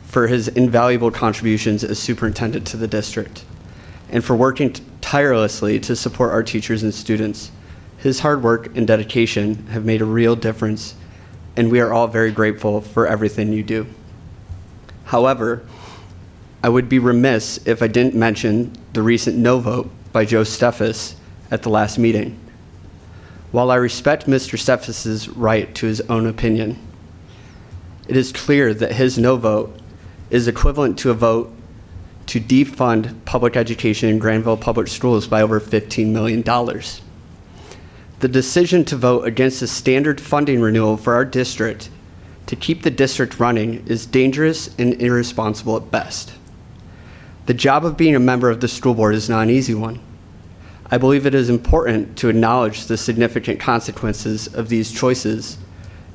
for his invaluable contributions as superintendent to the district and for working tirelessly to support our teachers and students. His hard work and dedication have made a real difference, and we are all very grateful for everything you do. However, I would be remiss if I didn't mention the recent no vote by Joe Steffes at the last meeting. While I respect Mr. Steffes' right to his own opinion, it is clear that his no vote is equivalent to a vote to defund public education in Grandville Public Schools by over $15 million. The decision to vote against a standard funding renewal for our district to keep the district running is dangerous and irresponsible at best. The job of being a member of the school board is not an easy one. I believe it is important to acknowledge the significant consequences of these choices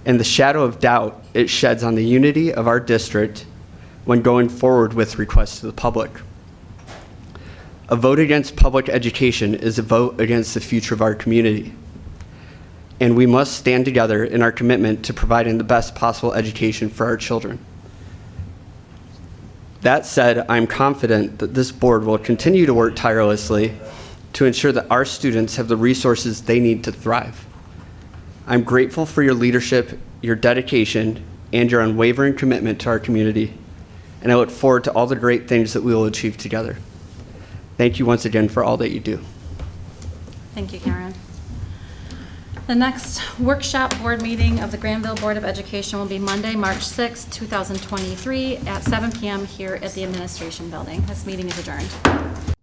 and the shadow of doubt it sheds on the unity of our district when going forward with requests to the public. A vote against public education is a vote against the future of our community, and we must stand together in our commitment to providing the best possible education for our children. That said, I'm confident that this board will continue to work tirelessly to ensure that our students have the resources they need to thrive. I'm grateful for your leadership, your dedication, and your unwavering commitment to our community, and I look forward to all the great things that we will achieve together. Thank you once again for all that you do. Thank you, Karen. The next workshop board meeting of the Grandville Board of Education will be Monday, March 6, 2023 at 7 p.m. here at the Administration Building. This meeting is adjourned.